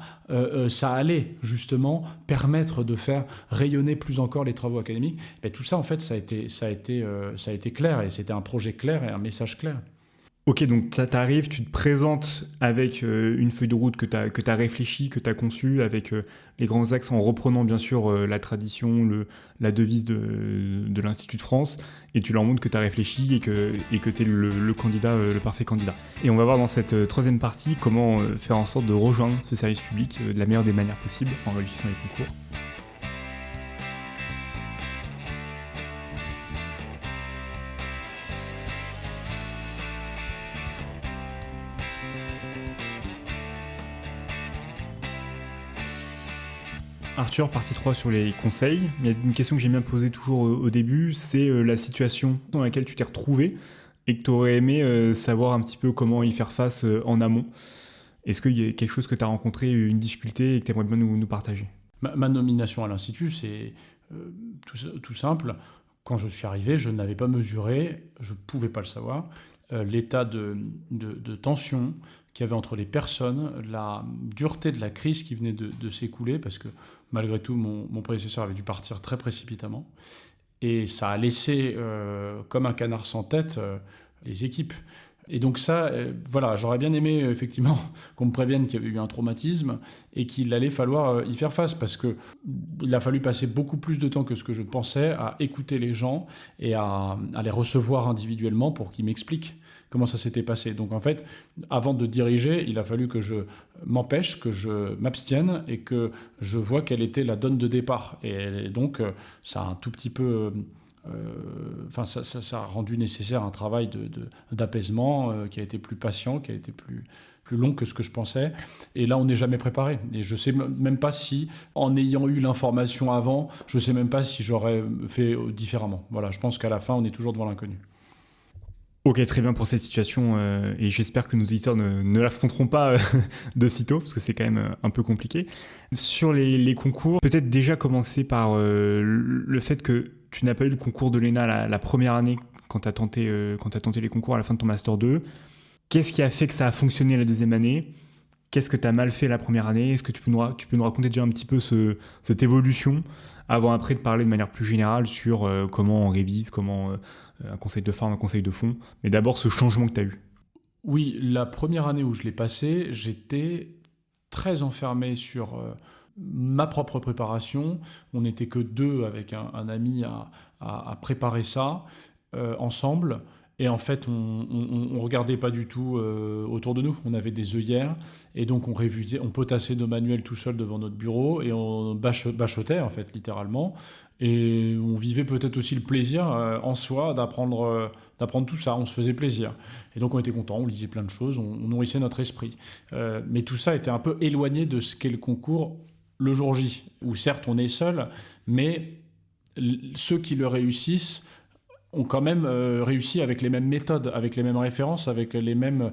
ça allait justement permettre de faire rayonner plus encore les travaux académiques. Et tout ça en fait, ça a été clair et c'était un projet clair et un message clair. Ok, donc ça t'arrive, tu te présentes avec une feuille de route que tu as réfléchie, que tu as conçue, avec les grands axes en reprenant bien sûr la tradition, la devise de l'Institut de France, et tu leur montres que tu as réfléchi et que tu es le candidat, le parfait candidat. Et on va voir dans cette 3e partie comment faire en sorte de rejoindre ce service public de la meilleure des manières possibles en réussissant les concours. Arthur, partie 3 sur les conseils. Il y a une question que j'aime bien poser toujours au début, c'est la situation dans laquelle tu t'es retrouvé et que tu aurais aimé savoir un petit peu comment y faire face en amont. Est-ce qu'il y a quelque chose que tu as rencontré, une difficulté et que tu aimerais bien nous partager ? Ma nomination à l'Institut, c'est tout simple. Quand je suis arrivé, je n'avais pas mesuré, je ne pouvais pas le savoir, l'état de tension qu'il y avait entre les personnes, la dureté de la crise qui venait de s'écouler, parce que malgré tout, mon prédécesseur avait dû partir très précipitamment. Et ça a laissé, comme un canard sans tête, les équipes. Et donc ça, voilà, j'aurais bien aimé effectivement qu'on me prévienne qu'il y avait eu un traumatisme et qu'il allait falloir y faire face, parce qu'il a fallu passer beaucoup plus de temps que ce que je pensais à écouter les gens et à les recevoir individuellement pour qu'ils m'expliquent comment ça s'était passé. Donc en fait, avant de diriger, il a fallu que je m'empêche, que je m'abstienne et que je vois quelle était la donne de départ. Et donc ça a un tout petit peu... ça a rendu nécessaire un travail d'apaisement qui a été plus patient, qui a été plus long que ce que je pensais. Et là, on n'est jamais préparé. Et je ne sais même pas si, en ayant eu l'information avant, je ne sais même pas si j'aurais fait différemment. Voilà, je pense qu'à la fin, on est toujours devant l'inconnu. Ok, très bien pour cette situation et j'espère que nos auditeurs ne l'affronteront pas de sitôt parce que c'est quand même un peu compliqué. Sur les concours, peut-être déjà commencer par le fait que tu n'as pas eu le concours de l'ENA la première année quand tu as tenté les concours à la fin de ton Master 2. Qu'est-ce qui a fait que ça a fonctionné la deuxième année ? Qu'est-ce que tu as mal fait la première année ? Est-ce que tu peux nous raconter déjà un petit peu cette évolution avant après de parler de manière plus générale sur comment on révise, comment un conseil de forme, un conseil de fond, mais d'abord ce changement que tu as eu. Oui, la première année où je l'ai passé, j'étais très enfermé sur ma propre préparation. On n'était que deux avec un ami à préparer ça ensemble. Et en fait, on regardait pas du tout autour de nous. On avait des œillères et donc on révisait, on potassait nos manuels tout seul devant notre bureau et on bachotait en fait littéralement. Et on vivait peut-être aussi le plaisir en soi d'apprendre tout ça. On se faisait plaisir. Et donc on était contents, on lisait plein de choses, on nourrissait notre esprit. Mais tout ça était un peu éloigné de ce qu'est le concours le jour J, où certes on est seul, mais ceux qui le réussissent ont quand même réussi avec les mêmes méthodes, avec les mêmes références, avec les mêmes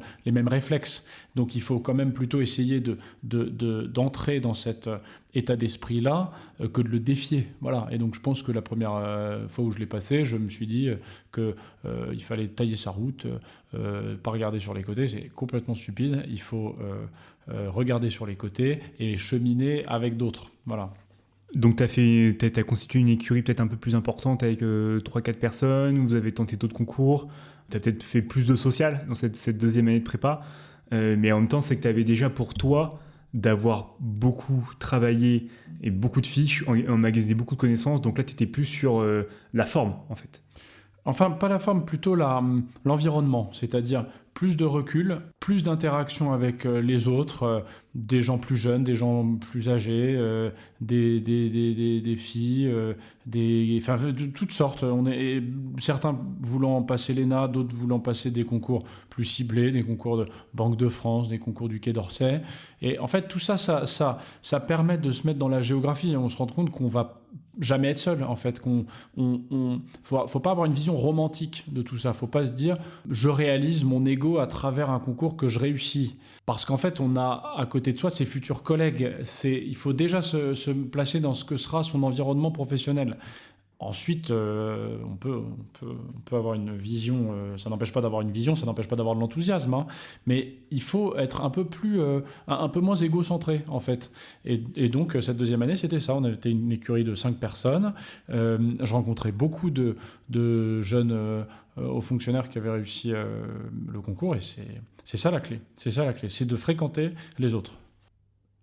réflexes. Donc il faut quand même plutôt essayer d'entrer dans cet état d'esprit-là que de le défier. Voilà. Et donc je pense que la première fois où je l'ai passé, je me suis dit qu'il fallait tailler sa route, pas regarder sur les côtés, c'est complètement stupide. Il faut regarder sur les côtés et cheminer avec d'autres. Voilà. Donc t'as constitué une écurie peut-être un peu plus importante avec 3-4 personnes, vous avez tenté d'autres concours, t'as peut-être fait plus de social dans cette deuxième année de prépa, mais en même temps c'est que t'avais déjà pour toi d'avoir beaucoup travaillé et beaucoup de fiches, emmagasiné beaucoup de connaissances, donc là t'étais plus sur la forme en fait. Enfin, pas la forme, plutôt l'environnement, c'est-à-dire plus de recul, plus d'interaction avec les autres, des gens plus jeunes, des gens plus âgés, des filles, de toutes sortes. Certains voulant passer l'ENA, d'autres voulant passer des concours plus ciblés, des concours de Banque de France, des concours du Quai d'Orsay. Et en fait, tout ça permet de se mettre dans la géographie. On se rend compte qu'on va jamais être seul, en fait. Faut pas avoir une vision romantique de tout ça. Faut pas se dire je réalise mon ego à travers un concours que je réussis. Parce qu'en fait, on a à côté de soi ses futurs collègues. Il faut déjà se placer dans ce que sera son environnement professionnel. Ensuite, on peut avoir une vision, ça n'empêche pas d'avoir une vision, ça n'empêche pas d'avoir de l'enthousiasme, hein, mais il faut être un peu moins égocentré, en fait. Et donc, cette deuxième année, c'était ça. On était une écurie de 5 personnes. Je rencontrais beaucoup de jeunes hauts fonctionnaires qui avaient réussi le concours, et c'est ça la clé. C'est ça la clé, c'est de fréquenter les autres.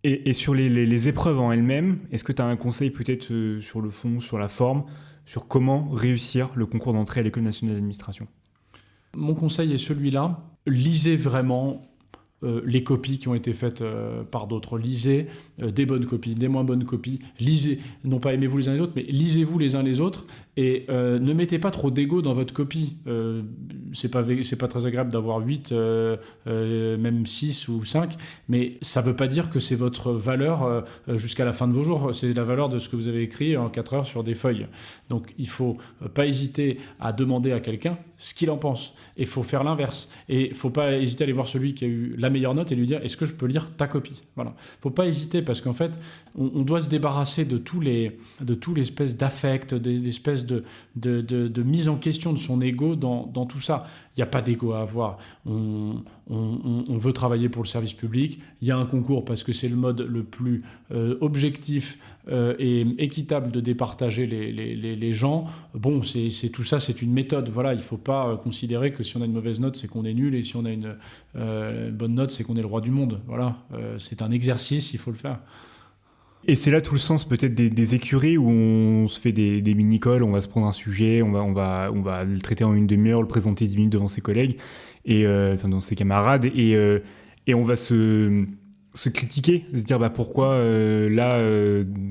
Et sur les épreuves en elles-mêmes, est-ce que tu as un conseil peut-être sur le fond, sur la forme, sur comment réussir le concours d'entrée à l'École nationale d'administration ? Mon conseil est celui-là. Lisez vraiment les copies qui ont été faites par d'autres. Lisez des bonnes copies, des moins bonnes copies. Lisez, non pas aimez-vous les uns les autres, mais lisez-vous les uns les autres. Et ne mettez pas trop d'ego dans votre copie. c'est pas très agréable d'avoir 8, même 6 ou 5, mais ça veut pas dire que c'est votre valeur jusqu'à la fin de vos jours. C'est la valeur de ce que vous avez écrit en 4 heures sur des feuilles. Donc il faut pas hésiter à demander à quelqu'un ce qu'il en pense. Et il faut faire l'inverse. Et il faut pas hésiter à aller voir celui qui a eu la meilleure note et lui dire: est-ce que je peux lire ta copie? Voilà. Faut pas hésiter, parce qu'en fait, on doit se débarrasser de tout l'espèce d'affect, des espèces de mise en question de son ego dans tout ça. Il n'y a pas d'ego à avoir. On veut travailler pour le service public. Il y a un concours parce que c'est le mode le plus objectif et équitable de départager les gens. Bon, c'est tout ça, c'est une méthode. Voilà, il ne faut pas considérer que si on a une mauvaise note, c'est qu'on est nul, et si on a une bonne note, c'est qu'on est le roi du monde. Voilà, c'est un exercice, il faut le faire. Et c'est là tout le sens peut-être des écuries où on se fait des mini-calls, on va se prendre un sujet, on va le traiter en une demi-heure, le présenter 10 minutes devant ses collègues, devant ses camarades, et on va se critiquer, se dire pourquoi là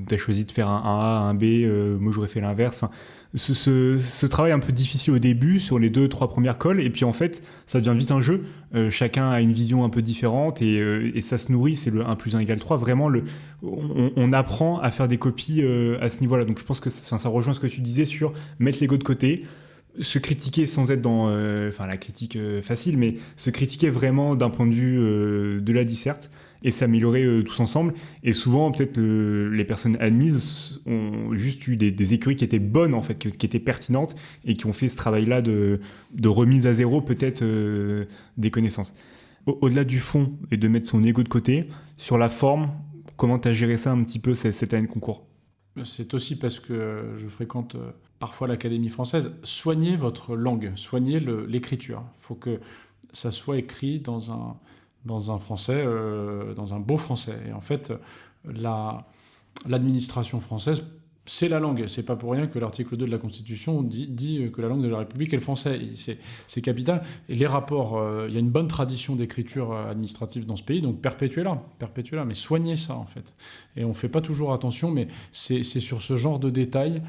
t'as choisi de faire un A, un B, moi j'aurais fait l'inverse. Enfin, ce travail un peu difficile au début sur les 2-3 premières calls, et puis en fait ça devient vite un jeu. Chacun a une vision un peu différente, et ça se nourrit, c'est le 1 + 1 = 3. Vraiment, on apprend à faire des copies à ce niveau-là. Donc je pense que ça rejoint ce que tu disais sur mettre l'ego de côté, se critiquer sans être dans la critique facile, mais se critiquer vraiment d'un point de vue de la disserte, et s'améliorer tous ensemble. Et souvent, peut-être les personnes admises ont juste eu des écuries qui étaient bonnes, en fait, qui étaient pertinentes, et qui ont fait ce travail-là de remise à zéro, peut-être, des connaissances. Au-delà du fond, et de mettre son ego de côté, sur la forme, comment tu as géré ça un petit peu cette année de concours? C'est aussi parce que je fréquente parfois l'Académie française. Soignez votre langue, soignez l'écriture. Il faut que ça soit écrit dans un français, dans un beau français. Et en fait, l'administration française, c'est la langue. C'est pas pour rien que l'article 2 de la Constitution dit que la langue de la République est le français. Et c'est capital. Et les rapports, il y a une bonne tradition d'écriture administrative dans ce pays, donc perpétuez-la, mais soignez ça, en fait. Et on fait pas toujours attention, mais c'est sur ce genre de détails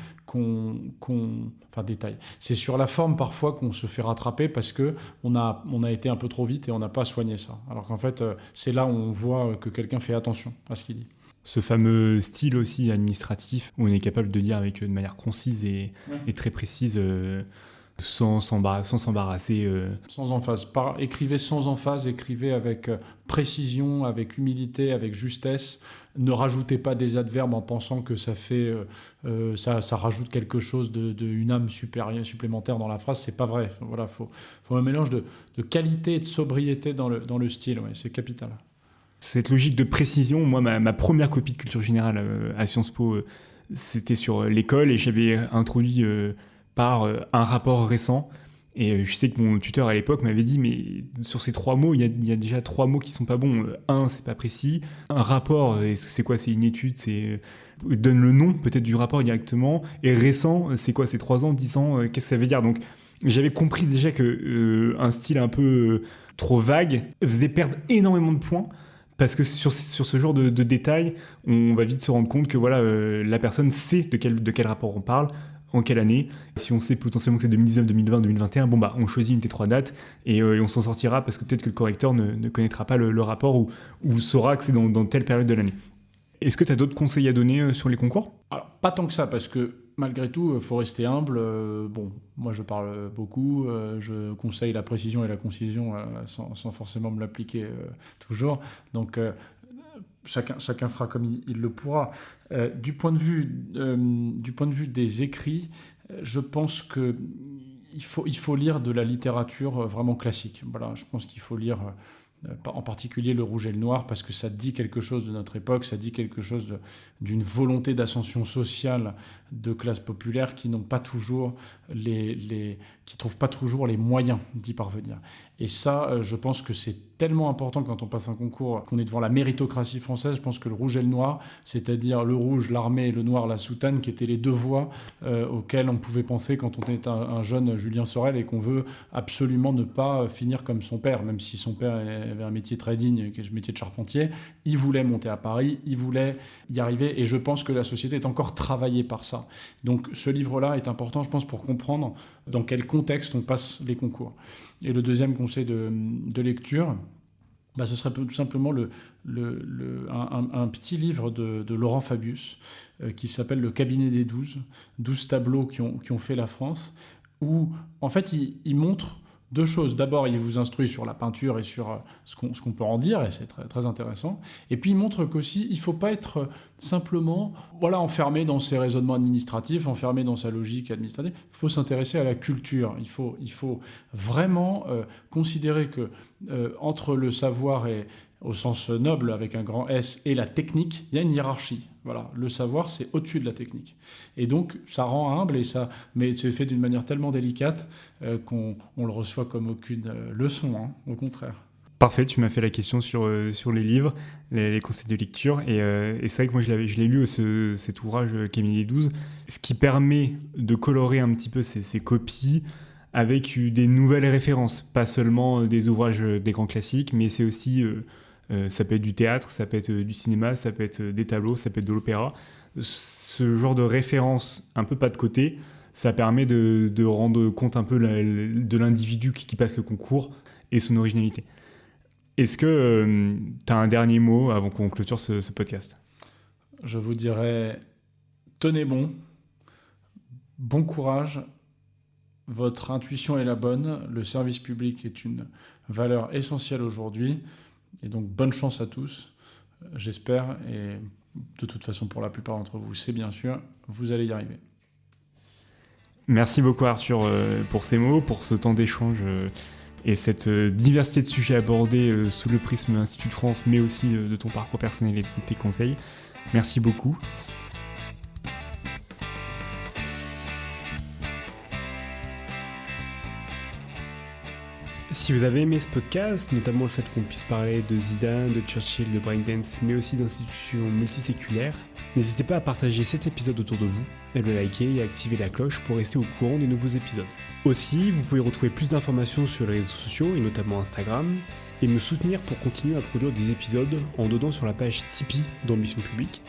c'est sur la forme parfois qu'on se fait rattraper, parce que on a été un peu trop vite et on n'a pas soigné ça. Alors qu'en fait, c'est là où on voit que quelqu'un fait attention à ce qu'il dit. Ce fameux style aussi administratif, où on est capable de dire de manière concise et très précise, sans s'embarrasser. Sans emphase. Écrivez sans emphase, écrivez avec précision, avec humilité, avec justesse. Ne rajoutez pas des adverbes en pensant que ça fait ça rajoute quelque chose une âme supplémentaire dans la phrase. C'est pas vrai. Voilà, faut un mélange de qualité et de sobriété dans le style. Ouais, c'est capital. Cette logique de précision, moi, ma première copie de culture générale à Sciences Po, c'était sur l'école, et j'avais introduit par un rapport récent. Et je sais que mon tuteur à l'époque m'avait dit: mais sur ces 3 mots, il y a déjà 3 mots qui sont pas bons. Un, c'est pas précis. Un rapport, c'est quoi? C'est une étude, donne le nom peut-être du rapport directement. Et récent, c'est quoi? C'est 3 ans, 10 ans, qu'est-ce que ça veut dire? Donc j'avais compris déjà que un style un peu trop vague faisait perdre énormément de points. Parce que sur ce genre de détails, on va vite se rendre compte que la personne sait de quel rapport on parle, en quelle année. Si on sait potentiellement que c'est 2019, 2020, 2021, on choisit une des 3 dates, et on s'en sortira, parce que peut-être que le correcteur ne connaîtra pas le rapport, ou saura que c'est dans telle période de l'année. Est-ce que tu as d'autres conseils à donner sur les concours? Alors, pas tant que ça, parce que malgré tout, il faut rester humble. Moi je parle beaucoup, je conseille la précision et la concision sans forcément me l'appliquer toujours. Donc chacun fera comme il le pourra. Du point de vue des écrits, je pense que il faut lire de la littérature vraiment classique. Voilà, je pense qu'il faut lire en particulier Le Rouge et le Noir, parce que ça dit quelque chose de notre époque, ça dit quelque chose d'une volonté d'ascension sociale de classes populaires qui n'ont pas toujours qui trouvent pas toujours les moyens d'y parvenir. Et ça, je pense que c'est tellement important quand on passe un concours, qu'on est devant la méritocratie française. Je pense que Le Rouge et le Noir, c'est-à-dire le rouge, l'armée, et le noir, la soutane, qui étaient les 2 voies auxquelles on pouvait penser quand on est un jeune Julien Sorel, et qu'on veut absolument ne pas finir comme son père, même si son père avait un métier très digne, qui est le métier de charpentier. Il voulait monter à Paris, il voulait y arriver, et je pense que la société est encore travaillée par ça. Donc ce livre-là est important, je pense, pour comprendre comprendre dans quel contexte on passe les concours. Et le deuxième conseil de lecture, ce serait tout simplement un petit livre de Laurent Fabius qui s'appelle Le cabinet des 12 tableaux qui ont fait la France, où en fait il montre deux choses. D'abord, il vous instruit sur la peinture et sur ce qu'on peut en dire, et c'est très, très intéressant. Et puis, il montre qu'aussi, il ne faut pas être simplement enfermé dans ses raisonnements administratifs, enfermé dans sa logique administrative. Il faut s'intéresser à la culture. Il faut vraiment considérer que entre le savoir et au sens noble, avec un grand S, et la technique, il y a une hiérarchie. Voilà, le savoir, c'est au-dessus de la technique. Et donc, ça rend humble, mais c'est fait d'une manière tellement délicate qu'on le reçoit comme aucune leçon, au contraire. Parfait, tu m'as fait la question sur les livres, les conseils de lecture, et c'est vrai que moi je l'ai lu, cet ouvrage Cabinet des 12, ce qui permet de colorer un petit peu ces copies avec des nouvelles références, pas seulement des ouvrages des grands classiques, mais c'est aussi... ça peut être du théâtre, ça peut être du cinéma, ça peut être des tableaux, ça peut être de l'opéra. Ce genre de référence un peu pas de côté, ça permet de rendre compte un peu de l'individu qui passe le concours et son originalité. Est-ce que tu as un dernier mot avant qu'on clôture ce podcast ? Je vous dirais, tenez bon courage, votre intuition est la bonne, le service public est une valeur essentielle aujourd'hui. Et donc, bonne chance à tous, j'espère, et de toute façon, pour la plupart d'entre vous, c'est bien sûr, vous allez y arriver. Merci beaucoup Arthur pour ces mots, pour ce temps d'échange et cette diversité de sujets abordés sous le prisme Institut de France, mais aussi de ton parcours personnel et de tes conseils. Merci beaucoup. Si vous avez aimé ce podcast, notamment le fait qu'on puisse parler de Zidane, de Churchill, de breakdance, mais aussi d'institutions multiséculaires, n'hésitez pas à partager cet épisode autour de vous, à le liker et à activer la cloche pour rester au courant des nouveaux épisodes. Aussi, vous pouvez retrouver plus d'informations sur les réseaux sociaux et notamment Instagram, et me soutenir pour continuer à produire des épisodes en donnant sur la page Tipeee d'Ambition Publique.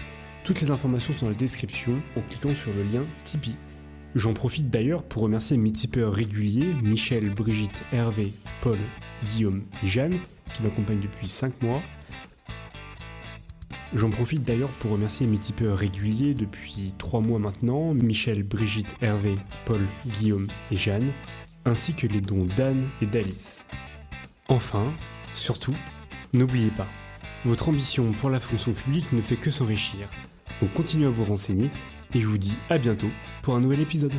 Toutes les informations sont dans la description en cliquant sur le lien Tipeee. J'en profite d'ailleurs pour remercier mes tipeurs réguliers, Michel, Brigitte, Hervé, Paul, Guillaume et Jeanne, qui m'accompagnent depuis 5 mois. J'en profite d'ailleurs pour remercier mes tipeurs réguliers depuis 3 mois maintenant, Michel, Brigitte, Hervé, Paul, Guillaume et Jeanne, ainsi que les dons d'Anne et d'Alice. Enfin, surtout, n'oubliez pas, votre ambition pour la fonction publique ne fait que s'enrichir. Donc continuez à vous renseigner, et je vous dis à bientôt pour un nouvel épisode.